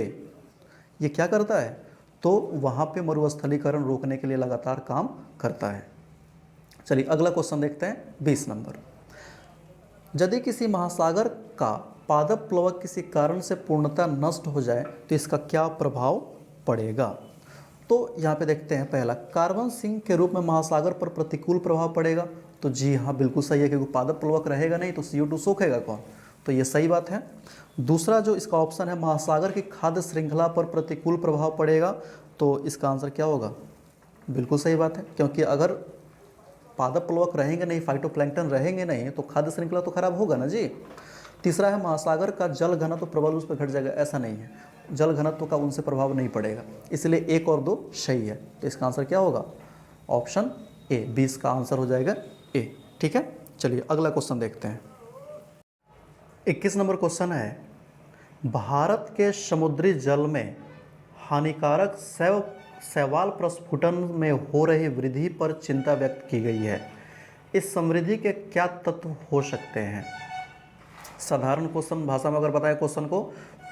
Speaker 1: ये क्या करता है? तो वहाँ पे मरुस्थलीकरण रोकने के लिए लगातार काम करता है। चलिए अगला क्वेश्चन देखते हैं, 20 नंबर। यदि किसी महासागर का पादप प्लवक किसी कारण से पूर्णतः नष्ट हो जाए तो इसका क्या प्रभाव पड़ेगा? तो यहाँ पे देखते हैं, पहला, कार्बन सिंक के रूप में महासागर पर प्रतिकूल प्रभाव पड़ेगा। तो जी हाँ, बिल्कुल सही है, क्योंकि पादप प्लवक रहेगा नहीं तो CO2 सोखेगा कौन? तो ये सही बात है। दूसरा जो इसका ऑप्शन है, महासागर की खाद्य श्रृंखला पर प्रतिकूल प्रभाव पड़ेगा। तो इसका आंसर क्या होगा? बिल्कुल सही बात है, क्योंकि अगर पादप प्लवक रहेंगे नहीं, फाइटोप्लैंक्टन रहेंगे नहीं, तो खाद्य श्रृंखला तो खराब होगा ना जी। तीसरा है, महासागर का जल घनत्व प्रबल उस पर घट जाएगा। ऐसा नहीं है, जल घनत्व का उनसे प्रभाव नहीं पड़ेगा। इसलिए 1 और 2 सही है। तो इसका आंसर क्या होगा? ऑप्शन ए, 20 का आंसर हो जाएगा ए। ठीक है, चलिए अगला क्वेश्चन देखते हैं। 21 नंबर क्वेश्चन है, भारत के समुद्री जल में हानिकारक शैवाल प्रस्फुटन में हो रही वृद्धि पर चिंता व्यक्त की गई है। इस समृद्धि के क्या तत्व हो सकते हैं? साधारण क्वेश्चन भाषा में अगर बताएं क्वेश्चन को,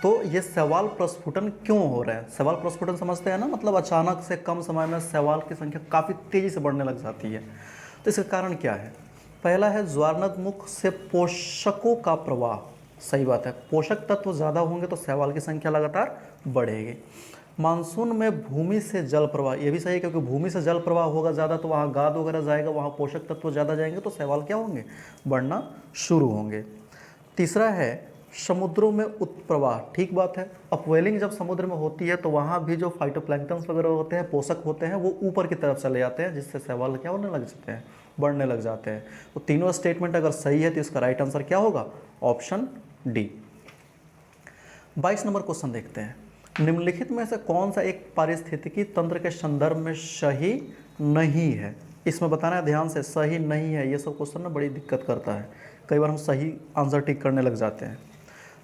Speaker 1: तो ये शैवाल प्रस्फुटन क्यों हो रहा है? शैवाल प्रस्फुटन समझते हैं ना, मतलब अचानक से कम समय में शैवाल की संख्या काफ़ी तेज़ी से बढ़ने लग जाती है। तो इसका कारण क्या है? पहला है, ज्वारनदमुख से पोषकों का प्रवाह। सही बात है, पोषक तत्व ज़्यादा होंगे तो शैवाल की संख्या लगातार बढ़ेगी। मानसून में भूमि से जल प्रवाह, ये भी सही है, क्योंकि भूमि से जल प्रवाह होगा ज़्यादा तो वहाँ गाद वगैरह जाएगा, वहाँ पोषक तत्व ज़्यादा जाएंगे तो शैवाल क्या होंगे? बढ़ना शुरू होंगे। तीसरा है, समुद्रों में उत्प्रवाह। ठीक बात है, अपवेलिंग जब समुद्र में होती है तो वहाँ भी जो फाइटोप्लैंक्टन्स वगैरह होते हैं, पोषक होते हैं, वो ऊपर की तरफ चले जाते हैं, जिससे शैवाल क्या होने लग जाते हैं? बढ़ने लग जाते हैं। तो तीनों स्टेटमेंट अगर सही है तो इसका राइट आंसर क्या होगा? Option D. 22 नंबर क्वेश्चन देखते हैं, निम्नलिखित में से कौन सा एक पारिस्थितिकी तंत्र के संदर्भ में सही नहीं है? इसमें बताना है ध्यान से, सही नहीं है। ये सब क्वेश्चन ना बड़ी दिक्कत करता है, कई बार हम सही आंसर टिक करने लग जाते हैं।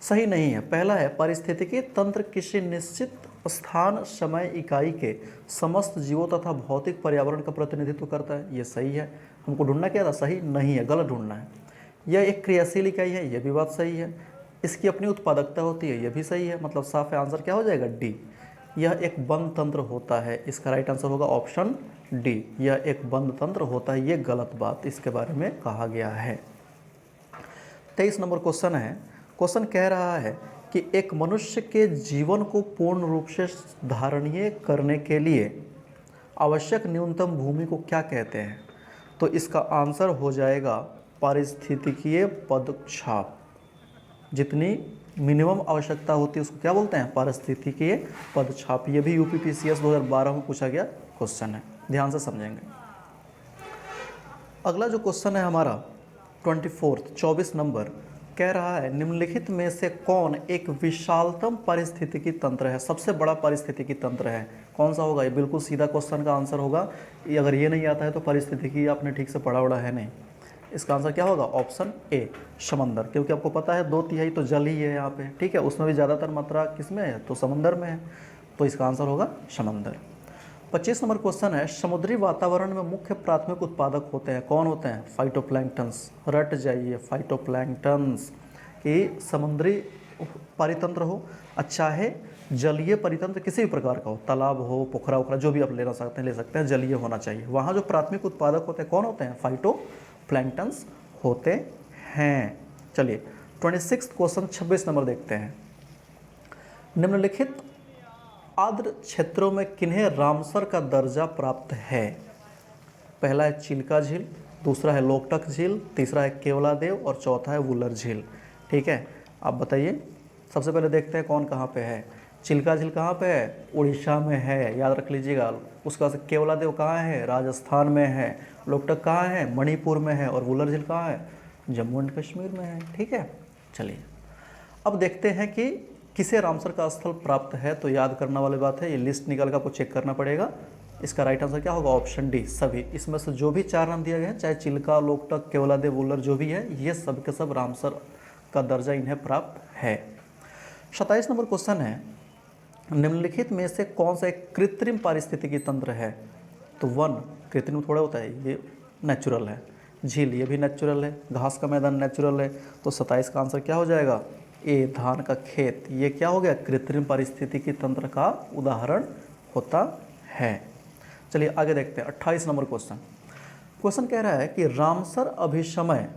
Speaker 1: सही नहीं है, पहला है, पारिस्थितिकी तंत्र किसी निश्चित स्थान समय इकाई के समस्त जीवों तथा भौतिक पर्यावरण का प्रतिनिधित्व करता है। ये सही है। हमको ढूंढना क्या था? सही नहीं है, गलत ढूंढना है। यह एक क्रियाशील इकाई है, यह भी बात सही है। इसकी अपनी उत्पादकता होती है, यह भी सही है, मतलब साफ है, आंसर क्या हो जाएगा? डी। यह एक बंद तंत्र होता है, इसका राइट आंसर होगा ऑप्शन डी। यह एक बंद तंत्र होता है, ये गलत बात इसके बारे में कहा गया है। 23 नंबर क्वेश्चन है, क्वेश्चन कह रहा है कि एक मनुष्य के जीवन को पूर्ण रूप से धारणीय करने के लिए आवश्यक न्यूनतम भूमि को क्या कहते हैं? तो इसका आंसर हो जाएगा पारिस्थितिकीय पदक्षेप। जितनी मिनिमम आवश्यकता होती है उसको क्या बोलते हैं? पारिस्थितिकीय पदक्षेप। ये भी UPPCS 2012 में पूछा गया क्वेश्चन है, ध्यान से समझेंगे। अगला जो क्वेश्चन है हमारा 24 नंबर, कह रहा है, निम्नलिखित में से कौन एक विशालतम पारिस्थितिकी तंत्र है? सबसे बड़ा पारिस्थितिकी तंत्र है, कौन सा होगा? ये बिल्कुल सीधा क्वेश्चन का आंसर होगा। अगर ये नहीं आता है तो पारिस्थितिकी आपने ठीक से पढ़ा उड़ा है नहीं। इसका आंसर क्या होगा? ऑप्शन ए, समंदर। क्योंकि आपको पता है 2/3 तो जल ही है यहाँ पे, ठीक है, उसमें भी ज़्यादातर मात्रा किस में है? तो समंदर में है। तो इसका आंसर होगा समंदर। 25 नंबर क्वेश्चन है, समुद्री वातावरण में मुख्य प्राथमिक उत्पादक होते हैं, कौन होते हैं? फाइटोप्लैंक्टन्स। रट जाइए, फाइटोप्लैंक्टन्स। कि समुद्री परितंत्र हो, चाहे जलीय परितंत्र किसी भी प्रकार का हो, तालाब हो, पोखरा उखरा, जो भी आप लेना चाहते हैं ले सकते हैं, जलीय होना चाहिए। वहाँ जो प्राथमिक उत्पादक होते हैं कौन होते हैं? फाइटोप्लैंक्टन्स होते हैं। चलिए 26 क्वेश्चन 26 नंबर देखते हैं। निम्नलिखित आर्द्र क्षेत्रों में किन्हें रामसर का दर्जा प्राप्त है? पहला है चिल्का झील, दूसरा है लोकटक झील, तीसरा है केवलादेव और चौथा है वुलर झील। ठीक है, आप बताइए। सबसे पहले देखते हैं कौन कहाँ पे है। चिल्का झील कहाँ पे है? उड़ीसा में है, याद रख लीजिएगा। उसका से केवलादेव कहाँ है? राजस्थान में है। लोकटक कहाँ है? मणिपुर में है। और वुलर झील कहाँ है? जम्मू एंड कश्मीर में है। ठीक है, चलिए अब देखते हैं कि किसे रामसर का स्थल प्राप्त है। तो याद करने वाली बात है, ये लिस्ट निकाल कर आपको चेक करना पड़ेगा। इसका राइट आंसर क्या होगा? ऑप्शन डी, सभी। इसमें से जो भी 4 नाम दिए गए हैं, चाहे चिल्का, लोकटक, केवलादेव, वुलर, जो भी है, ये सब के सब रामसर का दर्जा इन्हें प्राप्त है। 27 नंबर क्वेश्चन है, निम्नलिखित में से कौन सा एक कृत्रिम पारिस्थितिकी तंत्र है? तो वन कृत्रिम थोड़ा होता है, ये नेचुरल है। झील ये भी नेचुरल है। घास का मैदान नेचुरल है। तो 27 का आंसर क्या हो जाएगा? ए, धान का खेत। ये क्या हो गया? कृत्रिम पारिस्थितिकी तंत्र का उदाहरण होता है। चलिए आगे देखते हैं 28 नंबर क्वेश्चन। क्वेश्चन कह रहा है कि रामसर अभिसमय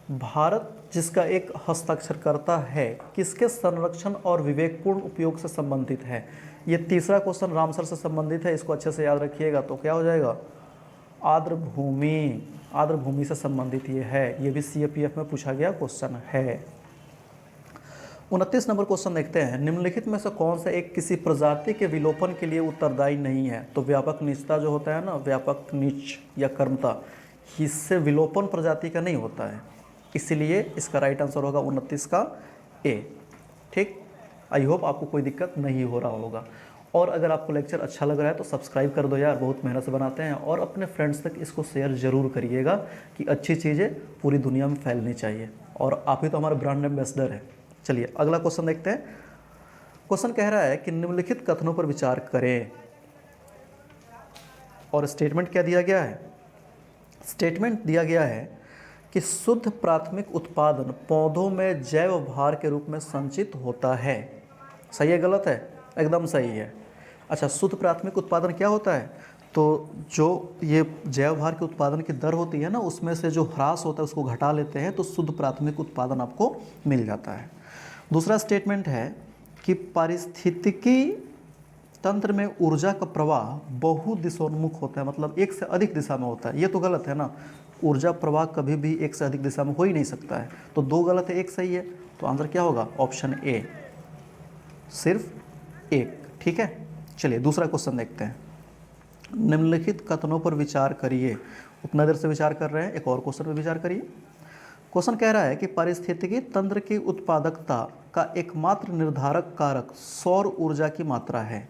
Speaker 1: भारत जिसका एक हस्ताक्षरकर्ता है किसके संरक्षण और विवेकपूर्ण उपयोग से संबंधित है? ये तीसरा क्वेश्चन रामसर से संबंधित है, इसको अच्छे से याद रखिएगा। तो क्या हो जाएगा? आर्द्र भूमि। आर्द्र भूमि से संबंधित ये है। ये भी CAPF में पूछा गया क्वेश्चन है। 29 नंबर क्वेश्चन देखते हैं, निम्नलिखित में से कौन सा एक किसी प्रजाति के विलोपन के लिए उत्तरदायी नहीं है? तो व्यापक निजता जो होता है ना, व्यापक निज या कर्मता, इससे विलोपन प्रजाति का नहीं होता है। इसलिए इसका राइट आंसर होगा 29 का ए। ठीक, आई होप आपको कोई दिक्कत नहीं हो रहा होगा। और अगर आपको लेक्चर अच्छा लग रहा है तो सब्सक्राइब कर दो यार, बहुत मेहनत से बनाते हैं। और अपने फ्रेंड्स तक इसको शेयर ज़रूर करिएगा कि अच्छी चीज़ें पूरी दुनिया में फैलनी चाहिए। और आप ही तो हमारे ब्रांड एम्बेसडर हैं। चलिए अगला क्वेश्चन देखते हैं। क्वेश्चन कह रहा है कि निम्नलिखित कथनों पर विचार करें। और स्टेटमेंट क्या दिया गया है? स्टेटमेंट दिया गया है कि शुद्ध प्राथमिक उत्पादन पौधों में जैव भार के रूप में संचित होता है। सही है गलत है? एकदम सही है। अच्छा, शुद्ध प्राथमिक उत्पादन क्या होता है? तो जो ये जैव भार के उत्पादन की दर होती है ना, उसमें से जो ह्रास होता है उसको घटा लेते हैं तो शुद्ध प्राथमिक उत्पादन आपको मिल जाता है। दूसरा स्टेटमेंट है कि पारिस्थितिकी तंत्र में ऊर्जा का प्रवाह बहुदिशोन्मुख होता है, मतलब एक से अधिक दिशा में होता है। ये तो गलत है ना, ऊर्जा प्रवाह कभी भी एक से अधिक दिशा में हो ही नहीं सकता है। तो 2 गलत है, 1 सही है। तो आंसर क्या होगा? ऑप्शन ए, सिर्फ 1। ठीक है, चलिए दूसरा क्वेश्चन देखते हैं। निम्नलिखित कथनों पर विचार करिए। उतना देर से विचार कर रहे हैं, एक और क्वेश्चन पर विचार करिए। क्वेश्चन कह रहा है कि पारिस्थितिकी तंत्र की उत्पादकता का एकमात्र निर्धारक कारक सौर ऊर्जा की मात्रा है।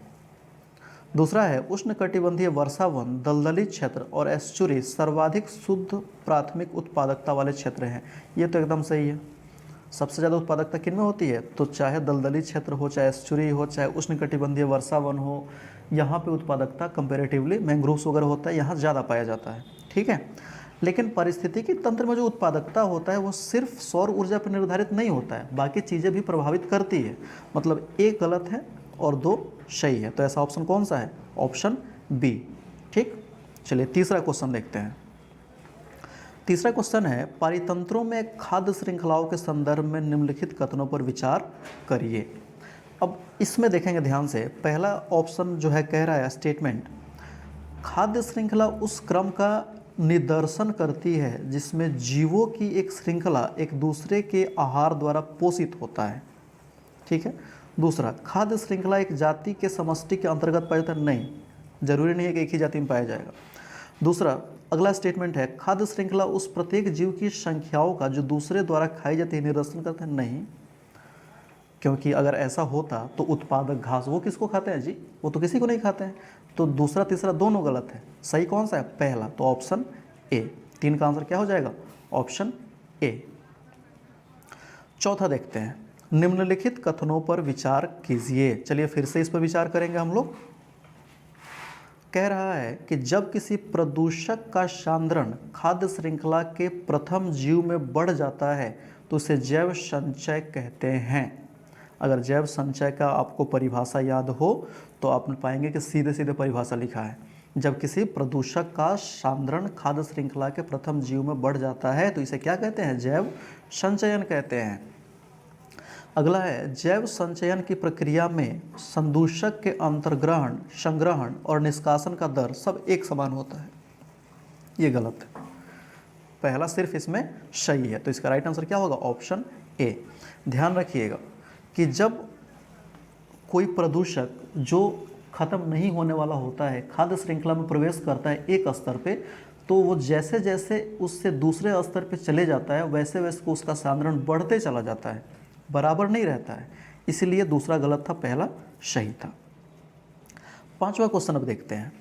Speaker 1: दूसरा है उष्णकटिबंधीय वर्षावन, दलदली क्षेत्र और एस्चुरी सर्वाधिक शुद्ध प्राथमिक उत्पादकता वाले क्षेत्र हैं। ये तो एकदम सही है। सबसे ज़्यादा उत्पादकता किन में होती है? तो चाहे दलदली क्षेत्र हो, चाहे एस्चुरी हो, चाहे उष्णकटिबंधीय वर्षावन हो, यहाँ पे उत्पादकता कंपेरेटिवली मैंग्रोव्स वगैरह होता है, यहाँ ज़्यादा पाया जाता है। ठीक है, लेकिन पारिस्थितिकी तंत्र में जो उत्पादकता होता है वो सिर्फ सौर ऊर्जा पर निर्धारित नहीं होता है, बाकी चीज़ें भी प्रभावित करती है। मतलब 1 गलत है और 2 सही है। तो ऐसा ऑप्शन कौन सा है? Option B. ठीक, चलिए तीसरा क्वेश्चन देखते हैं। तीसरा क्वेश्चन है, पारितंत्रों में खाद्य श्रृंखलाओं के संदर्भ में निम्नलिखित कथनों पर विचार करिए। अब इसमें देखेंगे ध्यान से, पहला ऑप्शन जो है कह रहा है स्टेटमेंट, खाद्य श्रृंखला उस क्रम का निदर्शन करती है जिसमें जीवों की एक श्रृंखला एक दूसरे के आहार द्वारा पोषित होता है। ठीक है। दूसरा, खाद्य श्रृंखला एक जाति के समष्टि के अंतर्गत पाया जाता है? नहीं, जरूरी नहीं है कि एक ही जाति में पाया जाएगा। दूसरा, अगला स्टेटमेंट है, खाद्य श्रृंखला उस प्रत्येक जीव की संख्याओं का जो दूसरे द्वारा खाई जाती है निदर्शन करते हैं? नहीं, क्योंकि अगर ऐसा होता तो उत्पादक घास वो किसको खाते हैं जी? वो तो किसी को नहीं खाते हैं। तो दूसरा तीसरा दोनों गलत है। सही कौन सा है? पहला, तो ऑप्शन ए। 3 का आंसर क्या हो जाएगा? Option A. चौथा देखते हैं, निम्नलिखित कथनों पर विचार कीजिए। चलिए फिर से इस पर विचार करेंगे हम लोग। कह रहा है कि जब किसी प्रदूषक का सांद्रण खाद्य श्रृंखला के प्रथम जीव में बढ़ जाता है तो उसे जैव संचय कहते हैं। अगर जैव संचय का आपको परिभाषा याद हो तो आप पाएंगे कि सीधे सीधे परिभाषा लिखा है, जब किसी प्रदूषक का सांद्रण खाद्य श्रृंखला के प्रथम जीव में बढ़ जाता है तो इसे क्या कहते हैं, जैव संचयन कहते हैं। अगला है, जैव संचयन की प्रक्रिया में संदूषक के अंतर्ग्रहण, संग्रहण और निष्कासन का दर सब एक समान होता है। ये गलत है, पहला सिर्फ इसमें सही है, तो इसका राइट आंसर क्या होगा, ऑप्शन ए। ध्यान रखिएगा कि जब कोई प्रदूषक जो खत्म नहीं होने वाला होता है खाद्य श्रृंखला में प्रवेश करता है एक स्तर पे, तो वो जैसे जैसे उससे दूसरे स्तर पे चले जाता है वैसे वैसे उसका सांद्रण बढ़ते चला जाता है, बराबर नहीं रहता है, इसलिए दूसरा गलत था, पहला सही था। 5वां क्वेश्चन अब देखते हैं।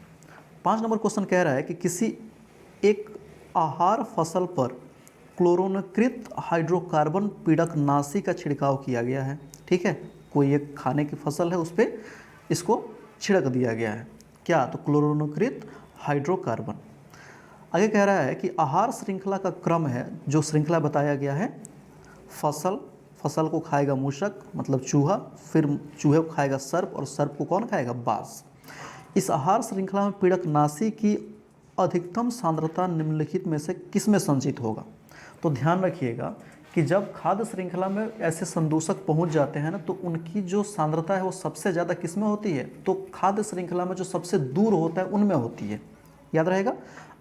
Speaker 1: 5 नंबर क्वेश्चन कह रहा है कि किसी एक आहार फसल पर क्लोरोनकृत हाइड्रोकार्बन पीड़कनाशी का छिड़काव किया गया है। ठीक है, कोई एक खाने की फसल है उस पर इसको छिड़क दिया गया है, क्या, तो क्लोरोनकृत हाइड्रोकार्बन। आगे कह रहा है कि आहार श्रृंखला का क्रम है, जो श्रृंखला बताया गया है, फसल को खाएगा मूषक मतलब चूहा, फिर चूहे को खाएगा सर्प और सर्प को कौन खाएगा, बाज। इस आहार श्रृंखला में पीड़कनाशी की अधिकतम सांद्रता निम्नलिखित में से किसमें संचित होगा। तो ध्यान रखिएगा कि जब खाद्य श्रृंखला में ऐसे संदूषक पहुंच जाते हैं ना, तो उनकी जो सांद्रता है वो सबसे ज़्यादा किसमें होती है, तो खाद्य श्रृंखला में जो सबसे दूर होता है उनमें होती है, याद रहेगा।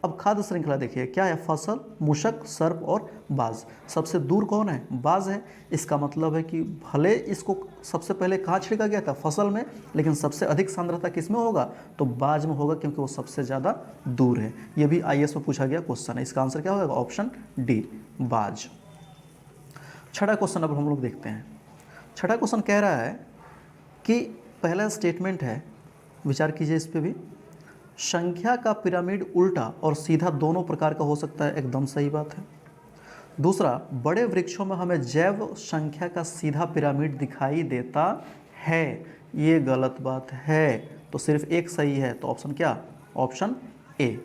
Speaker 1: अब खाद्य श्रृंखला देखिए क्या है, फसल, मूषक, सर्प और बाज। सबसे दूर कौन है, बाज है। इसका मतलब है कि भले इसको सबसे पहले कहाँ छिड़का गया था, फसल में, लेकिन सबसे अधिक सांद्रता किस में होगा, तो बाज में होगा, क्योंकि वो सबसे ज़्यादा दूर है। ये भी IAS में पूछा गया क्वेश्चन है, इसका आंसर क्या होगा, ऑप्शन डी, बाज। 6वां क्वेश्चन अब हम लोग देखते हैं। 6वां क्वेश्चन कह रहा है कि पहला स्टेटमेंट है, विचार कीजिए इस पे भी, संख्या का पिरामिड उल्टा और सीधा दोनों प्रकार का हो सकता है, एकदम सही बात है। दूसरा, बड़े वृक्षों में हमें जैव संख्या का सीधा पिरामिड दिखाई देता है, ये गलत बात है, तो सिर्फ एक सही है, तो ऑप्शन क्या, ऑप्शन ए।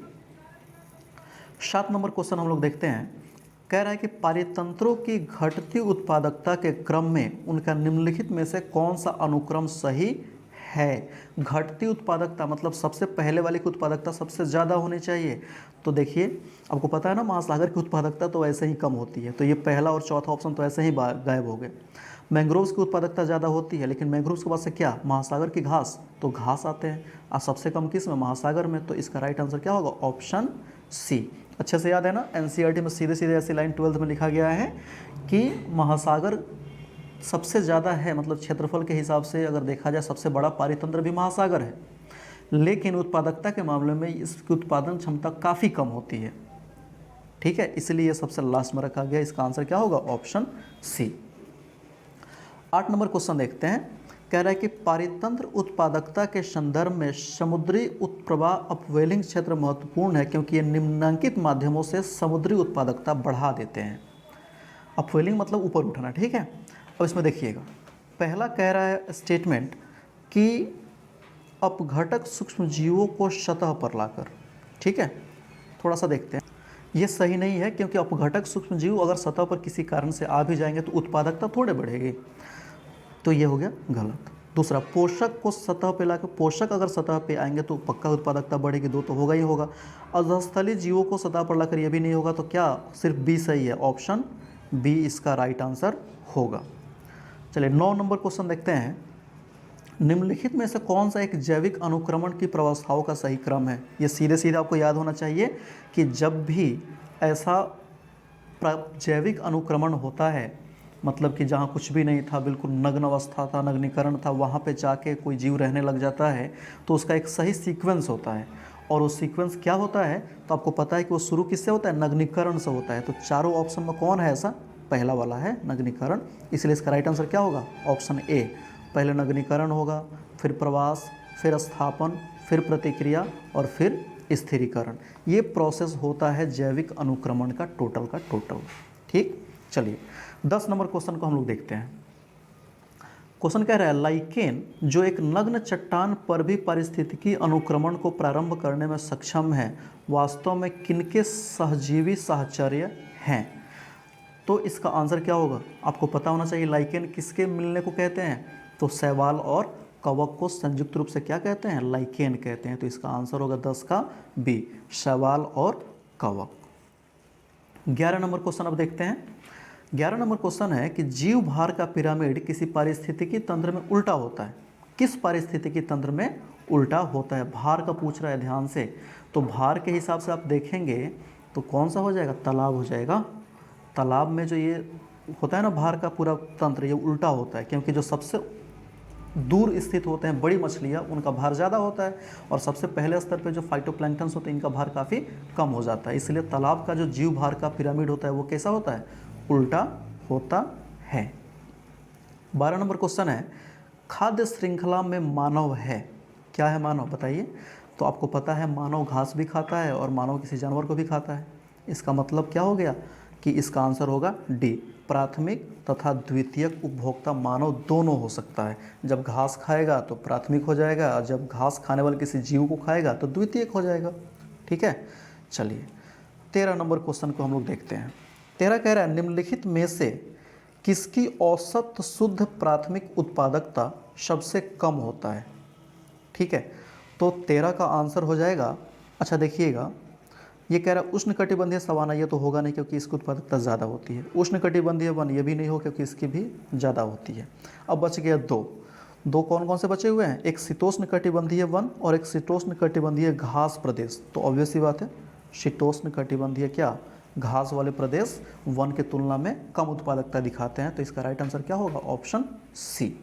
Speaker 1: 7 नंबर क्वेश्चन हम लोग देखते हैं। कह रहा है कि पारितंत्रों की घटती उत्पादकता के क्रम में उनका निम्नलिखित में से कौन सा अनुक्रम सही है। घटती उत्पादकता मतलब सबसे पहले वाले की उत्पादकता सबसे ज़्यादा होनी चाहिए। तो देखिए आपको पता है ना, महासागर की उत्पादकता तो वैसे ही कम होती है, तो ये पहला और चौथा ऑप्शन तो ऐसे ही गायब हो गए। मैंग्रोव्स की उत्पादकता ज़्यादा होती है, लेकिन मैंग्रोव्स के बाद से क्या, महासागर की घास, तो घास आते हैं, और सबसे कम किस में, महासागर में। तो इसका राइट आंसर क्या होगा, ऑप्शन सी। अच्छे से याद है ना, NCERT में सीधे सीधे ऐसी लाइन 12th में लिखा गया है कि महासागर सबसे ज़्यादा है, मतलब क्षेत्रफल के हिसाब से अगर देखा जाए सबसे बड़ा पारितंत्र भी महासागर है, लेकिन उत्पादकता के मामले में इसकी उत्पादन क्षमता काफ़ी कम होती है। ठीक है, इसलिए सबसे लास्ट में रखा गया। इसका आंसर क्या होगा, ऑप्शन सी। 8 नंबर क्वेश्चन देखते हैं। कह रहा है कि पारितंत्र उत्पादकता के संदर्भ में समुद्री उत्प्रवाह अपवेलिंग क्षेत्र महत्वपूर्ण है, क्योंकि ये निम्नांकित माध्यमों से समुद्री उत्पादकता बढ़ा देते हैं। अपवेलिंग मतलब ऊपर उठना, ठीक है। अब इसमें देखिएगा, पहला कह रहा है स्टेटमेंट कि अपघटक सूक्ष्म जीवों को सतह पर लाकर, ठीक है, थोड़ा सा देखते हैं। ये सही नहीं है, क्योंकि अपघटक सूक्ष्म जीव अगर सतह पर किसी कारण से आ भी जाएंगे तो उत्पादकता थोड़े बढ़ेगी, तो ये हो गया गलत। दूसरा, पोषक को सतह पे लाकर, पोषक अगर सतह पे आएंगे तो पक्का उत्पादकता बढ़ेगी, दो तो होगा ही होगा। अधस्थली जीवों को सतह पर लाकर ये भी नहीं होगा, तो क्या सिर्फ बी सही है, ऑप्शन बी इसका राइट आंसर होगा। चलिए 9 नंबर क्वेश्चन देखते हैं। निम्नलिखित में से कौन सा एक जैविक अनुक्रमण की प्रवस्थाओं का सही क्रम है। ये सीधे सीधे आपको याद होना चाहिए कि जब भी ऐसा जैविक अनुक्रमण होता है, मतलब कि जहाँ कुछ भी नहीं था, बिल्कुल नग्न अवस्था था, नग्नीकरण था, वहाँ पे जाके कोई जीव रहने लग जाता है, तो उसका एक सही सीक्वेंस होता है। और वो सीक्वेंस क्या होता है, तो आपको पता है कि वो शुरू किससे होता है, नग्नीकरण से होता है। तो चारों ऑप्शन में कौन है ऐसा, पहला वाला है नग्नीकरण, इसलिए इसका राइट आंसर क्या होगा, ऑप्शन ए। पहले नग्नीकरण होगा, फिर प्रवास, फिर स्थापन, फिर प्रतिक्रिया और फिर स्थिरीकरण। ये प्रोसेस होता है जैविक अनुक्रमण का टोटल। ठीक, चलिए 10 नंबर क्वेश्चन को हम लोग देखते हैं। क्वेश्चन कह रहा है, लाइकेन जो एक नग्न चट्टान पर भी पारिस्थितिकी अनुक्रमण को प्रारंभ करने में सक्षम है, वास्तव में किनके सहजीवी साहचर्य हैं। तो इसका आंसर क्या होगा, आपको पता होना चाहिए। लाइकेन किसके मिलने को कहते हैं, तो शैवाल और कवक को संयुक्त रूप से क्या कहते हैं, लाइकेन कहते हैं। तो इसका आंसर होगा 10 का बी, शैवाल और कवक। 11 नंबर क्वेश्चन अब देखते हैं। 11 नंबर क्वेश्चन है कि जीव भार का पिरामिड किसी पारिस्थितिकी तंत्र में उल्टा होता है। किस पारिस्थितिकी तंत्र में उल्टा होता है, भार का पूछ रहा है ध्यान से। तो भार के हिसाब से आप देखेंगे तो कौन सा हो जाएगा, तालाब हो जाएगा। तालाब में जो ये होता है ना भार का पूरा तंत्र, ये उल्टा होता है, क्योंकि जो सबसे दूर स्थित होते हैं बड़ी मछलियाँ, उनका भार ज़्यादा होता है, और सबसे पहले स्तर पे जो फाइटोप्लैंक्टन्स होते हैं इनका भार काफ़ी कम हो जाता है। इसलिए तालाब का जो जीव भार का पिरामिड होता है वो कैसा होता है, उल्टा होता है। 12 नंबर क्वेश्चन है, खाद्य श्रृंखला में मानव है। क्या है मानव, बताइए। तो आपको पता है मानव घास भी खाता है और मानव किसी जानवर को भी खाता है। इसका मतलब क्या हो गया कि इसका आंसर होगा डी, प्राथमिक तथा द्वितीयक उपभोक्ता मानव दोनों हो सकता है। जब घास खाएगा तो प्राथमिक हो जाएगा, और जब घास खाने वाले किसी जीव को खाएगा तो द्वितीयक हो जाएगा। ठीक है, चलिए 13 नंबर क्वेश्चन को हम लोग देखते हैं। 13 कह रहा है, निम्नलिखित में से किसकी औसत शुद्ध प्राथमिक उत्पादकता सबसे कम होता है। ठीक है, तो 13 का आंसर हो जाएगा, अच्छा देखिएगा, ये कह रहा है उष्णकटिबंधीय सवाना, ये तो होगा नहीं क्योंकि इसकी उत्पादकता ज़्यादा होती है। उष्णकटिबंधीय वन, ये भी नहीं हो क्योंकि इसकी भी ज़्यादा होती है। अब बच गया दो कौन कौन से बचे हुए हैं, एक शीतोष्ण कटिबंधीय वन और एक शीतोष्ण कटिबंधीय घास प्रदेश। तो ऑब्वियस सी बात है, शीतोष्ण कटिबंधीय क्या, घास वाले प्रदेश वन की तुलना में कम उत्पादकता दिखाते हैं। तो इसका राइट आंसर क्या होगा, ऑप्शन सी।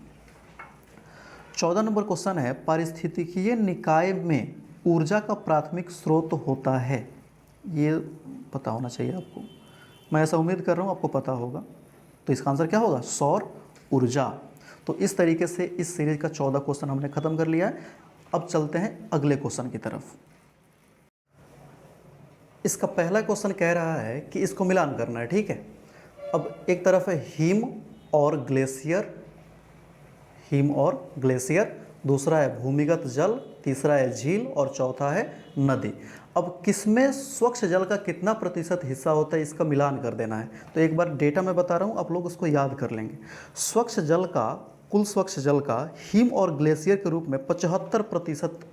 Speaker 1: 14 नंबर क्वेश्चन है, पारिस्थितिकीय निकाय में ऊर्जा का प्राथमिक स्रोत होता है। ये पता होना चाहिए आपको, मैं ऐसा उम्मीद कर रहा हूँ आपको पता होगा। तो इसका आंसर क्या होगा, सौर ऊर्जा। तो इस तरीके से इस सीरीज का 14 क्वेश्चन हमने खत्म कर लिया है। अब चलते हैं अगले क्वेश्चन की तरफ। इसका पहला क्वेश्चन कह रहा है कि इसको मिलान करना है। ठीक है, अब एक तरफ है हिम और ग्लेशियर, हिम और ग्लेशियर, दूसरा है भूमिगत जल, तीसरा है झील और चौथा है नदी। अब किसमें स्वच्छ जल का कितना प्रतिशत हिस्सा होता है, इसका मिलान कर देना है। तो एक बार डेटा मैं बता रहा हूँ, आप लोग उसको याद कर लेंगे। स्वच्छ जल का, कुल स्वच्छ जल का हिम और ग्लेशियर के रूप में 75%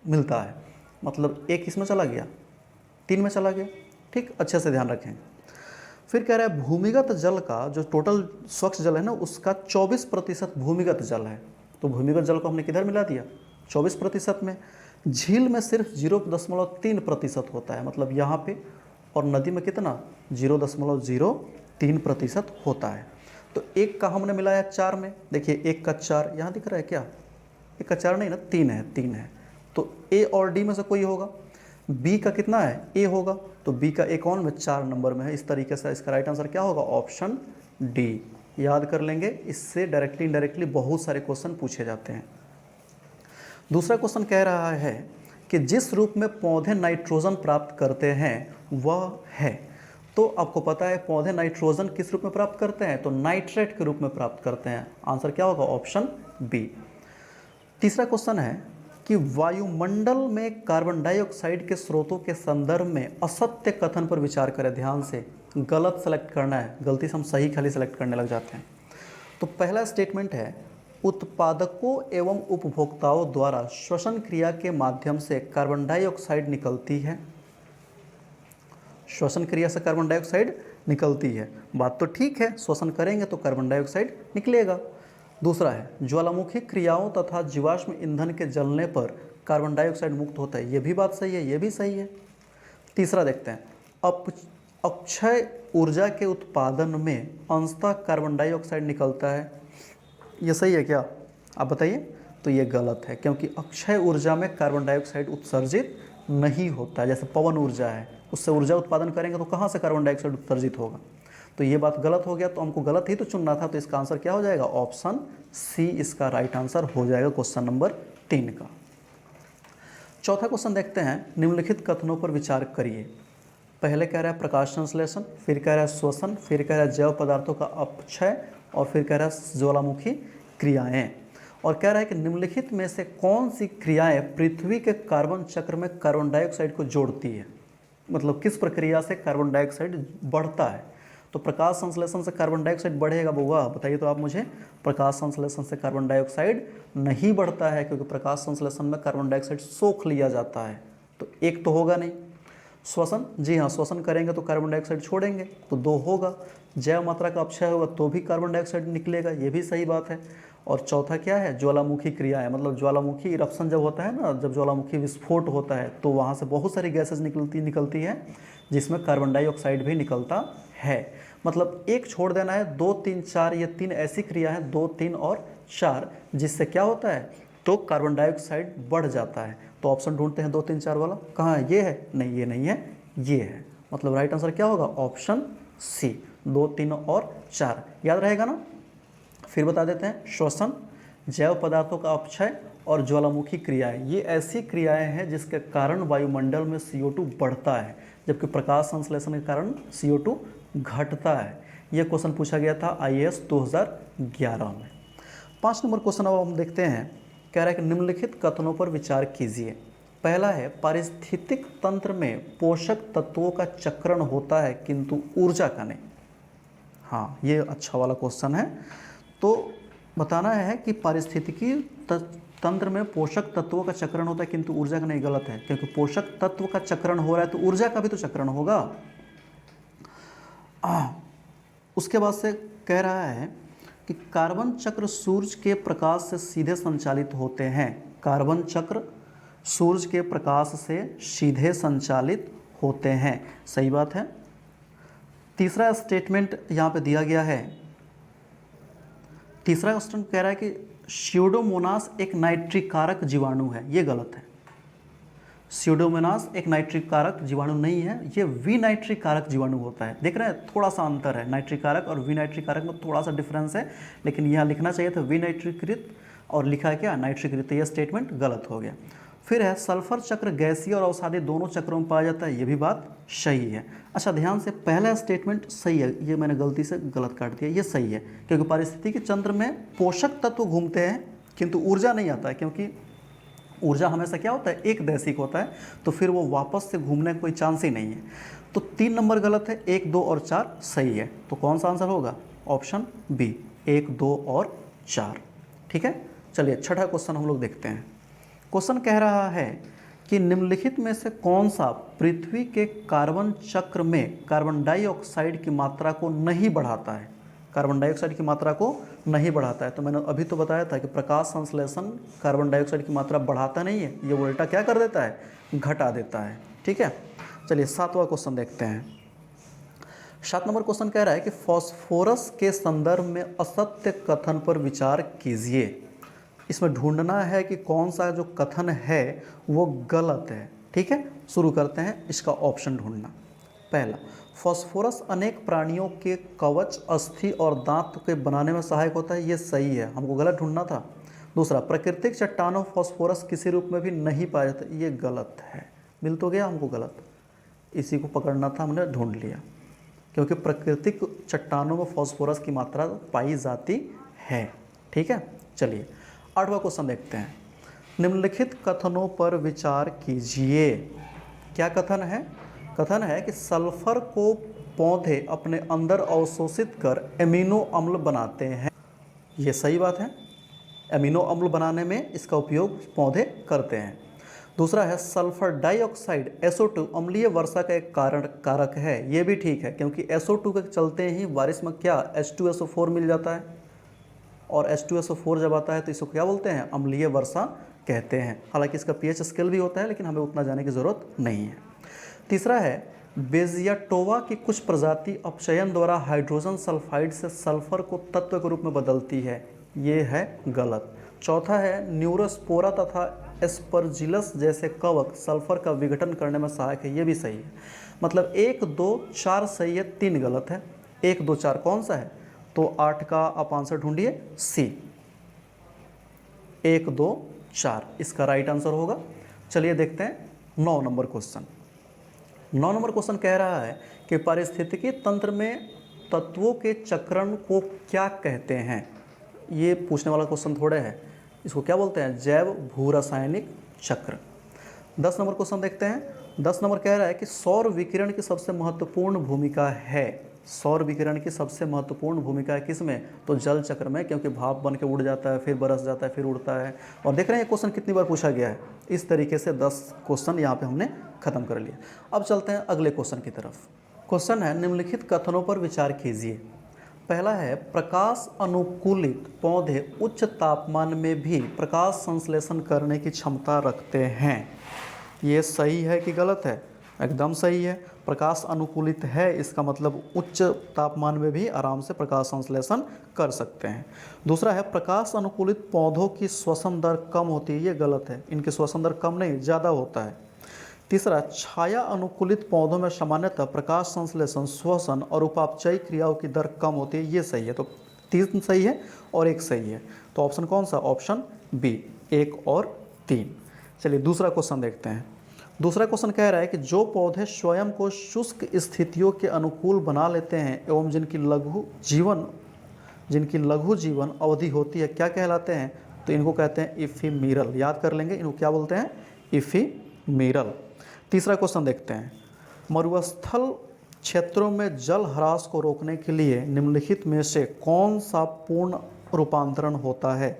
Speaker 1: मिलता है। मतलब एक इसमें चला गया, 3 में चला गया। ठीक, अच्छे से ध्यान रखें। फिर कह रहा है भूमिगत जल का जो टोटल स्वच्छ जल है ना, उसका 24% भूमिगत जल है। तो भूमिगत जल को हमने किधर मिला दिया, 24% में। झील में सिर्फ 0.3% होता है, मतलब यहाँ पे, और नदी में कितना, 0.03% होता है। तो एक का हमने मिलाया 4 में, देखिए 1 का 4 यहाँ दिख रहा है क्या, 1 का 4 नहीं ना, 3 है, 3 है। तो ए और डी में से कोई होगा। बी का कितना है, ए होगा, तो बी का ए कौन में, 4 नंबर में है। इस तरीके से इसका राइट आंसर क्या होगा, ऑप्शन डी। याद कर लेंगे, इससे डायरेक्टली इनडायरेक्टली बहुत सारे क्वेश्चन पूछे जाते हैं। दूसरा क्वेश्चन कह रहा है कि जिस रूप में पौधे नाइट्रोजन प्राप्त करते हैं वह है। तो आपको पता है पौधे नाइट्रोजन किस रूप में प्राप्त करते हैं, तो नाइट्रेट के रूप में प्राप्त करते हैं। आंसर क्या होगा, ऑप्शन बी। तीसरा क्वेश्चन है कि वायुमंडल में कार्बन डाइऑक्साइड के स्रोतों के संदर्भ में असत्य कथन पर विचार करें। ध्यान से, गलत सेलेक्ट करना है, गलती से हम सही खाली सेलेक्ट करने लग जाते हैं। तो पहला स्टेटमेंट है, उत्पादकों एवं उपभोक्ताओं द्वारा श्वसन क्रिया के माध्यम से कार्बन डाइऑक्साइड निकलती है। श्वसन क्रिया से कार्बन डाइऑक्साइड निकलती है, बात तो ठीक है, श्वसन करेंगे तो कार्बन डाइऑक्साइड निकलेगा। दूसरा है, ज्वालामुखी क्रियाओं तथा जीवाश्म ईंधन के जलने पर कार्बन डाइऑक्साइड मुक्त होता है, ये भी बात सही है, ये भी सही है। तीसरा देखते हैं, अक्षय ऊर्जा के उत्पादन में अंशतः कार्बन डाइऑक्साइड निकलता है, ये सही है क्या, आप बताइए। तो ये गलत है, क्योंकि अक्षय ऊर्जा में कार्बन डाइऑक्साइड उत्सर्जित नहीं होता है। जैसे पवन ऊर्जा है, उससे ऊर्जा उत्पादन करेंगे तो कहाँ से कार्बन डाइऑक्साइड उत्सर्जित होगा। तो ये बात गलत हो गया, तो हमको गलत ही तो चुनना था। तो इसका आंसर क्या हो जाएगा, ऑप्शन सी इसका राइट आंसर हो जाएगा क्वेश्चन नंबर 3 का। चौथा क्वेश्चन देखते हैं, निम्नलिखित कथनों पर विचार करिए। पहले कह रहा है प्रकाश संश्लेषण, फिर कह रहा है श्वसन, फिर कह रहा है जैव पदार्थों का अपक्षय, और फिर कह रहा है ज्वालामुखी क्रियाएं। और कह रहा है कि निम्नलिखित में से कौन सी क्रियाएं पृथ्वी के कार्बन चक्र में कार्बन डाइऑक्साइड को जोड़ती है। मतलब किस प्रक्रिया से कार्बन डाइऑक्साइड बढ़ता है। तो प्रकाश संश्लेषण से कार्बन डाइऑक्साइड बढ़ेगा बउआ? बताइए तो आप मुझे। प्रकाश संश्लेषण से कार्बन डाइऑक्साइड नहीं बढ़ता है, क्योंकि प्रकाश संश्लेषण में कार्बन डाइऑक्साइड सोख लिया जाता है, तो एक तो होगा नहीं। श्वसन, जी हाँ, श्वसन करेंगे तो कार्बन डाइऑक्साइड छोड़ेंगे, तो 2 होगा। जैव मात्रा का अपक्षय होगा तो भी कार्बन डाइऑक्साइड निकलेगा, ये भी सही बात है। और चौथा क्या है? ज्वालामुखी क्रिया है, मतलब ज्वालामुखी इरप्शन जब होता है ना, जब ज्वालामुखी विस्फोट होता है तो वहाँ से बहुत सारी गैसेज निकलती है, जिसमें कार्बन डाइऑक्साइड भी निकलता है। मतलब एक छोड़ देना है, 2, 3, 4, ये 3 ऐसी क्रिया है, 2, 3 और 4, जिससे क्या होता है? तो कार्बन डाइऑक्साइड बढ़ जाता है। तो ऑप्शन ढूंढते हैं 2, 3, 4 वाला, कहाँ है? ये है? नहीं, ये नहीं है, ये है। मतलब राइट आंसर क्या होगा? ऑप्शन सी, 2, 3 और 4। याद रहेगा ना? फिर बता देते हैं, श्वसन, जैव पदार्थों का अपक्षय और ज्वालामुखी क्रियाएं, ये ऐसी क्रियाएं हैं जिसके कारण वायुमंडल में CO2 बढ़ता है, जबकि प्रकाश संश्लेषण के कारण CO2 घटता है। यह क्वेश्चन पूछा गया था IAS 2011 में। 5 नंबर क्वेश्चन अब हम देखते हैं। कह रहा है कि निम्नलिखित कथनों पर विचार कीजिए। पहला है, पारिस्थितिक तंत्र में पोषक तत्वों का चक्रण होता है किंतु ऊर्जा का नहीं। हाँ, ये अच्छा वाला क्वेश्चन है। तो बताना है कि पारिस्थितिकी तंत्र में पोषक तत्वों का चक्रण होता है किंतु ऊर्जा का नहीं। गलत है, क्योंकि पोषक तत्व का चक्रण हो रहा है तो ऊर्जा का भी तो चक्रण होगा। उसके बाद से कह रहा है कि कार्बन चक्र सूर्य के प्रकाश से सीधे संचालित होते हैं। कार्बन चक्र सूर्य के प्रकाश से सीधे संचालित होते हैं, सही बात है। तीसरा स्टेटमेंट यहाँ पे दिया गया है। तीसरा क्वेश्चन कह रहा है कि स्यूडोमोनास एक नाइट्रिक कारक जीवाणु है, ये गलत है। स्यूडोमोनास एक नाइट्रिक कारक जीवाणु नहीं है, ये विनाइट्रिक कारक जीवाणु होता है। देख रहे हैं, थोड़ा सा अंतर है, नाइट्रिक कारक और विनाइट्रिक कारक में थोड़ा सा डिफरेंस है, लेकिन यहाँ लिखना चाहिए था विनाइट्रीकृत और लिखा क्या? नाइट्रीकृत। तो यह स्टेटमेंट गलत हो गया। फिर है, सल्फर चक्र गैसीय और अवसादी दोनों चक्रों में पाया जाता है, ये भी बात सही है। अच्छा, ध्यान से, पहला स्टेटमेंट सही है, ये मैंने गलती से गलत काट दिया, ये सही है, क्योंकि पारिस्थितिकी तंत्र में पोषक तत्व घूमते हैं किंतु ऊर्जा नहीं आता है, क्योंकि ऊर्जा हमेशा क्या होता है? एक दैशिक होता है, तो फिर वो वापस से घूमने का कोई चांस ही नहीं है। तो 3 नंबर गलत है, 1, 2 और 4 सही है। तो कौन सा आंसर होगा? ऑप्शन बी, 1, 2 और 4। ठीक है, चलिए छठा क्वेश्चन हम लोग देखते हैं। क्वेश्चन कह रहा है कि निम्नलिखित में से कौन सा पृथ्वी के कार्बन चक्र में कार्बन डाइऑक्साइड की मात्रा को नहीं बढ़ाता है? कार्बन डाइऑक्साइड की मात्रा को नहीं बढ़ाता है। तो मैंने अभी तो बताया था कि प्रकाश संश्लेषण कार्बन डाइऑक्साइड की मात्रा बढ़ाता नहीं है, ये उल्टा क्या कर देता है? घटा देता है। ठीक है, चलिए 7वां क्वेश्चन देखते हैं। 7 नंबर क्वेश्चन कह रहा है कि फास्फोरस के संदर्भ में असत्य कथन पर विचार कीजिए। इसमें ढूंढना है कि कौन सा जो कथन है वो गलत है। ठीक है, शुरू करते हैं इसका ऑप्शन ढूंढना। पहला, फास्फोरस अनेक प्राणियों के कवच, अस्थि और दांत के बनाने में सहायक होता है, ये सही है, हमको गलत ढूंढना था। दूसरा, प्राकृतिक चट्टानों फास्फोरस किसी रूप में भी नहीं पाया जाता, ये गलत है। मिल तो गया हमको गलत, इसी को पकड़ना था, हमने ढूंढ लिया, क्योंकि प्राकृतिक चट्टानों में फास्फोरस की मात्रा पाई जाती है। ठीक है, चलिए 8वां क्वेश्चन देखते हैं। निम्नलिखित कथनों पर विचार कीजिए। क्या कथन है? कथन है कि सल्फर को पौधे अपने अंदर अवशोषित कर एमिनो अम्ल बनाते हैं, ये सही बात है। एमिनो अम्ल बनाने में इसका उपयोग पौधे करते हैं। दूसरा है, सल्फर डाइऑक्साइड SO2 अम्लीय वर्षा का एक कारक है, ये भी ठीक है, क्योंकि SO2 के चलते ही बारिश में क्या H2SO4 मिल जाता है, और H2SO4 जब आता है तो इसको क्या बोलते हैं? अम्लीय वर्षा कहते हैं। हालांकि इसका pH स्केल भी होता है, लेकिन हमें उतना जाने की ज़रूरत नहीं है। तीसरा है, बेजियाटोवा की कुछ प्रजाति अपचयन द्वारा हाइड्रोजन सल्फाइड से सल्फर को तत्व के रूप में बदलती है, ये है गलत। चौथा है, न्यूरोस्पोरा तथा एस्परजिलस जैसे कवक सल्फर का विघटन करने में सहायक है, ये भी सही है। मतलब 1, 2, 4 सही है, 3 गलत है। 1, 2, 4 कौन सा है? तो 8 का आप आंसर ढूंढिए, सी, 1, 2, 4 इसका राइट आंसर होगा। चलिए देखते हैं 9 नंबर क्वेश्चन। 9 नंबर क्वेश्चन कह रहा है कि पारिस्थितिकी तंत्र में तत्वों के चक्रण को क्या कहते हैं? ये पूछने वाला क्वेश्चन थोड़े है, इसको क्या बोलते हैं? जैव भूरासायनिक चक्र। 10 नंबर क्वेश्चन देखते हैं। 10 नंबर कह रहा है कि सौर विकिरण की सबसे महत्वपूर्ण भूमिका है, सौर विकिरण की सबसे महत्वपूर्ण भूमिका है किसमें, तो जल चक्र में, क्योंकि भाप बन के उड़ जाता है, फिर बरस जाता है, फिर उड़ता है। और देख रहे हैं क्वेश्चन कितनी बार पूछा गया है। इस तरीके से 10 क्वेश्चन यहाँ पे हमने खत्म कर लिया। अब चलते हैं अगले क्वेश्चन की तरफ। क्वेश्चन है, निम्नलिखित कथनों पर विचार कीजिए। पहला है, प्रकाश अनुकूलित पौधे उच्च तापमान में भी प्रकाश संश्लेषण करने की क्षमता रखते हैं। ये सही है कि गलत है? एकदम सही है। प्रकाश अनुकूलित है, इसका मतलब उच्च तापमान में भी आराम से प्रकाश संश्लेषण कर सकते हैं। दूसरा है, प्रकाश अनुकूलित पौधों की श्वसन दर कम होती है। ये गलत है, इनकी श्वसन दर कम नहीं, ज़्यादा होता है। तीसरा, छाया अनुकूलित पौधों में सामान्यतः प्रकाश संश्लेषण, श्वसन और उपापचयी क्रियाओं की दर कम होती है। ये सही है। तो 3 सही है और 1 सही है। तो ऑप्शन कौन सा? ऑप्शन बी, 1 और 3। चलिए दूसरा क्वेश्चन देखते हैं। दूसरा क्वेश्चन कह रहा है कि जो पौधे स्वयं को शुष्क स्थितियों के अनुकूल बना लेते हैं एवं जिनकी लघु जीवन अवधि होती है, क्या कहलाते हैं? तो इनको कहते हैं इफीमेरल। याद कर लेंगे, इनको क्या बोलते हैं? इफीमेरल। तीसरा क्वेश्चन देखते हैं। मरुस्थल क्षेत्रों में जल ह्रास को रोकने के लिए निम्नलिखित में से कौन सा पूर्ण रूपांतरण होता है?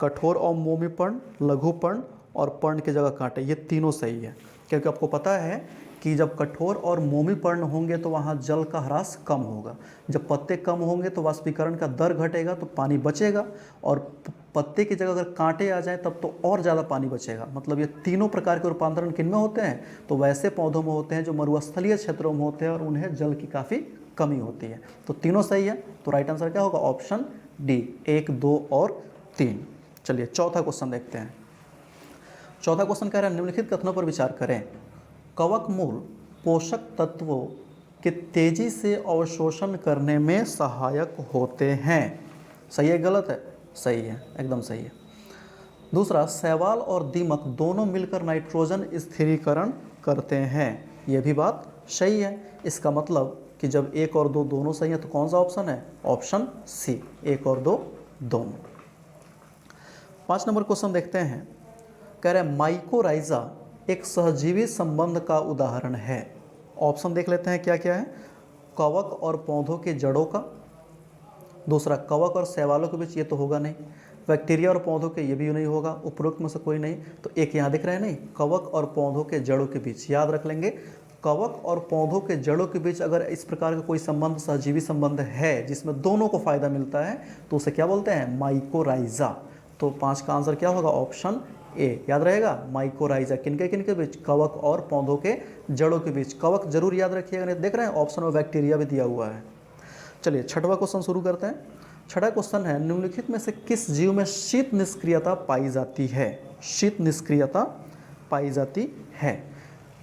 Speaker 1: कठोर और मोमी पर्ण, लघु पर्ण और पर्ण की जगह कांटे। ये तीनों सही है, क्योंकि आपको पता है कि जब कठोर और मोमी पर्ण होंगे तो वहाँ जल का ह्रास कम होगा। जब पत्ते कम होंगे तो वाष्पीकरण का दर घटेगा, तो पानी बचेगा। और पत्ते की जगह अगर कांटे आ जाएं तब तो और ज़्यादा पानी बचेगा। मतलब ये तीनों प्रकार के रूपांतरण किन में होते हैं? तो वैसे पौधों में होते हैं जो मरुस्थलीय क्षेत्रों में होते हैं और उन्हें जल की काफ़ी कमी होती है। तो तीनों सही है। तो राइट आंसर क्या होगा? ऑप्शन डी, 1, 2 और 3। चलिए चौथा क्वेश्चन देखते हैं। चौथा क्वेश्चन कह रहा है, निम्नलिखित कथनों पर विचार करें। कवक मूल पोषक तत्वों के तेजी से अवशोषण करने में सहायक होते हैं। सही है गलत है? सही है, एकदम सही है। दूसरा, शैवाल और दीमक दोनों मिलकर नाइट्रोजन स्थिरीकरण करते हैं। यह भी बात सही है। इसका मतलब कि जब 1 और 2 दोनों सही है तो कौन सा ऑप्शन है? ऑप्शन सी, 1 और 2 दोनों। 5 नंबर क्वेश्चन देखते हैं। कह रहे हैं, माइकोराइजा एक सहजीवी संबंध का उदाहरण है। ऑप्शन देख लेते हैं क्या क्या है। कवक और पौधों के जड़ों का। दूसरा, कवक और शैवालों के बीच, ये तो होगा नहीं। बैक्टीरिया और पौधों के, ये भी नहीं होगा। उपरोक्त में से कोई नहीं। तो एक यहाँ दिख रहा है नहीं, कवक और पौधों के जड़ों के बीच। याद रख लेंगे, कवक और पौधों के जड़ों के बीच अगर इस प्रकार का कोई संबंध, सहजीवी संबंध है जिसमें दोनों को फायदा मिलता है, तो उसे क्या बोलते हैं? माइकोराइजा। तो 5 का आंसर क्या होगा? Option A. याद रहेगा, माइकोराइजा किनके बीच? कवक और पौधों के जड़ों के बीच। कवक जरूर याद रखिएगा, नहीं देख रहे हैं ऑप्शन में बैक्टीरिया भी दिया हुआ है। चलिए छठवां क्वेश्चन शुरू करते हैं। छठा क्वेश्चन है, निम्नलिखित में से किस जीव में शीत निष्क्रियता पाई जाती है? शीत निष्क्रियता पाई जाती है।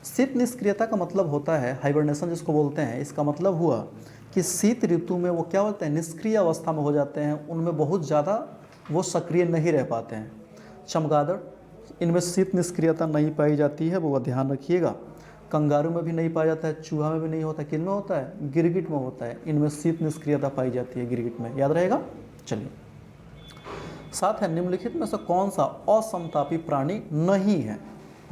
Speaker 1: शीत निष्क्रियता का मतलब होता है हाइबरनेशन जिसको बोलते हैं। इसका मतलब हुआ कि शीत ऋतु में वो क्या होते हैं? निष्क्रिय अवस्था में हो जाते हैं। उनमें बहुत ज़्यादा वो सक्रिय नहीं रह पाते हैं। चमगादड़, इनमें शीत निष्क्रियता नहीं पाई जाती है, वो ध्यान रखिएगा। कंगारू में भी नहीं पाया जाता है, चूहा में भी नहीं होता। किन में होता है? गिरगिट में होता है। इनमें शीत निष्क्रियता पाई जाती है, गिरगिट में। याद रहेगा। चलिए 7 है, निम्नलिखित में से कौन सा असमतापी प्राणी नहीं है?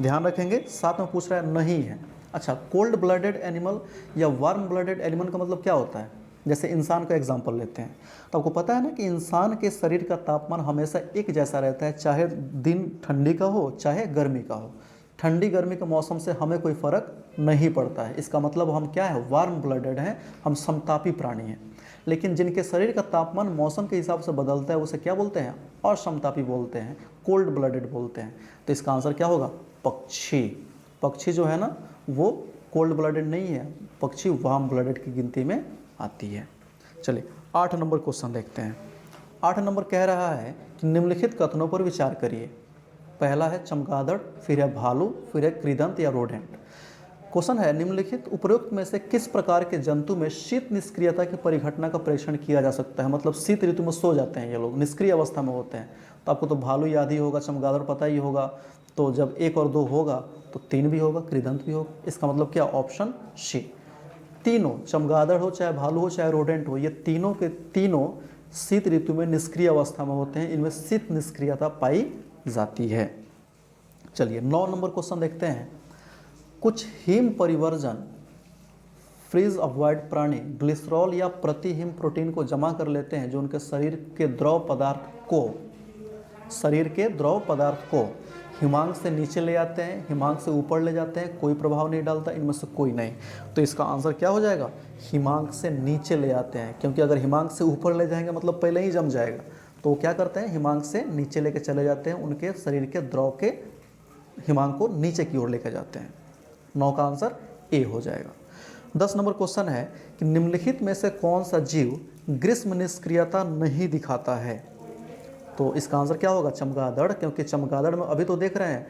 Speaker 1: ध्यान रखेंगे, 7 में पूछ रहा है नहीं है। अच्छा, कोल्ड ब्लडेड एनिमल या वार्म ब्लडेड एनिमल का मतलब क्या होता है? जैसे इंसान का एग्जांपल लेते हैं, तो आपको पता है ना कि इंसान के शरीर का तापमान हमेशा एक जैसा रहता है, चाहे दिन ठंडी का हो चाहे गर्मी का हो। ठंडी गर्मी के मौसम से हमें कोई फ़र्क नहीं पड़ता है। इसका मतलब हम क्या है? वार्म ब्लडेड हैं, हम समतापी प्राणी हैं। लेकिन जिनके शरीर का तापमान मौसम के हिसाब से बदलता है उसे क्या बोलते हैं? असमतापी बोलते हैं, कोल्ड ब्लडेड बोलते हैं। तो इसका आंसर क्या होगा? पक्षी। पक्षी जो है ना वो कोल्ड ब्लडेड नहीं है, पक्षी वार्म ब्लडेड की गिनती में आती है। चलिए 8 नंबर क्वेश्चन देखते हैं। 8 नंबर कह रहा है कि निम्नलिखित कथनों पर विचार करिए। पहला है चमगादड़, फिर है भालू, फिर है कृदंत या रोडेंट। क्वेश्चन है, निम्नलिखित उपरोक्त में से किस प्रकार के जंतु में शीत निष्क्रियता की परिघटना का परीक्षण किया जा सकता है? मतलब शीत ऋतु में सो जाते हैं ये लोग, निष्क्रिय अवस्था में होते हैं। तो आपको तो भालू याद ही होगा, चमगादड़ पता ही होगा। तो जब 1 और 2 होगा तो 3 भी होगा, कृदंत भी होगा। इसका मतलब क्या? Option C. तीनों, चमगादड़ हो चाहे भालू हो चाहे रोडेंट हो, ये तीनों के तीनों शीत ऋतु में निष्क्रिय अवस्था में होते हैं। इनमें शीत निष्क्रियता पाई जाती है। चलिए 9 नंबर क्वेश्चन देखते हैं। कुछ हिम परिवर्जन फ्रीज अवॉइड प्राणी ग्लिसरॉल या प्रतिहिम प्रोटीन को जमा कर लेते हैं जो उनके शरीर के द्रव पदार्थ को हिमांक से नीचे ले आते हैं, हिमांक से ऊपर ले जाते हैं, कोई प्रभाव नहीं डालता, इनमें से कोई नहीं। तो इसका आंसर क्या हो जाएगा? हिमांक से नीचे ले आते हैं, क्योंकि अगर हिमांक से ऊपर ले जाएंगे मतलब पहले ही जम जाएगा। तो क्या करते हैं? हिमांक से नीचे लेके चले जाते हैं, उनके शरीर के द्रव के हिमांक को नीचे की ओर लेकर जाते हैं। 9 का आंसर ए हो जाएगा। 10 नंबर क्वेश्चन है कि निम्नलिखित में से कौन सा जीव ग्रीष्म निष्क्रियता नहीं दिखाता है? तो इसका आंसर क्या होगा? चमगादड़, क्योंकि चमगादड़ में अभी तो देख रहे हैं,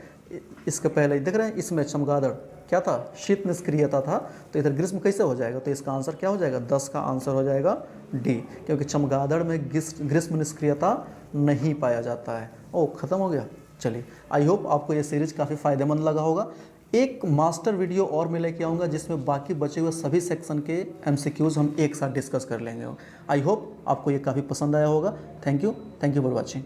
Speaker 1: इसके पहले देख रहे हैं, इसमें चमगादड़ क्या था? शीत निष्क्रियता था। तो इधर ग्रीष्म कैसे हो जाएगा? तो इसका आंसर क्या हो जाएगा? 10 का आंसर हो जाएगा डी, क्योंकि चमगादड़ में ग्रीष्म निष्क्रियता नहीं पाया जाता है। ओ, खत्म हो गया। चलिए, आई होप आपको ये सीरीज काफ़ी फ़ायदेमंद लगा होगा। एक मास्टर वीडियो और मैं लेके आऊँगा जिसमें बाकी बचे हुए सभी सेक्शन के MCQs हम एक साथ डिस्कस कर लेंगे। आई होप आपको ये काफ़ी पसंद आया होगा। Thank you for watching.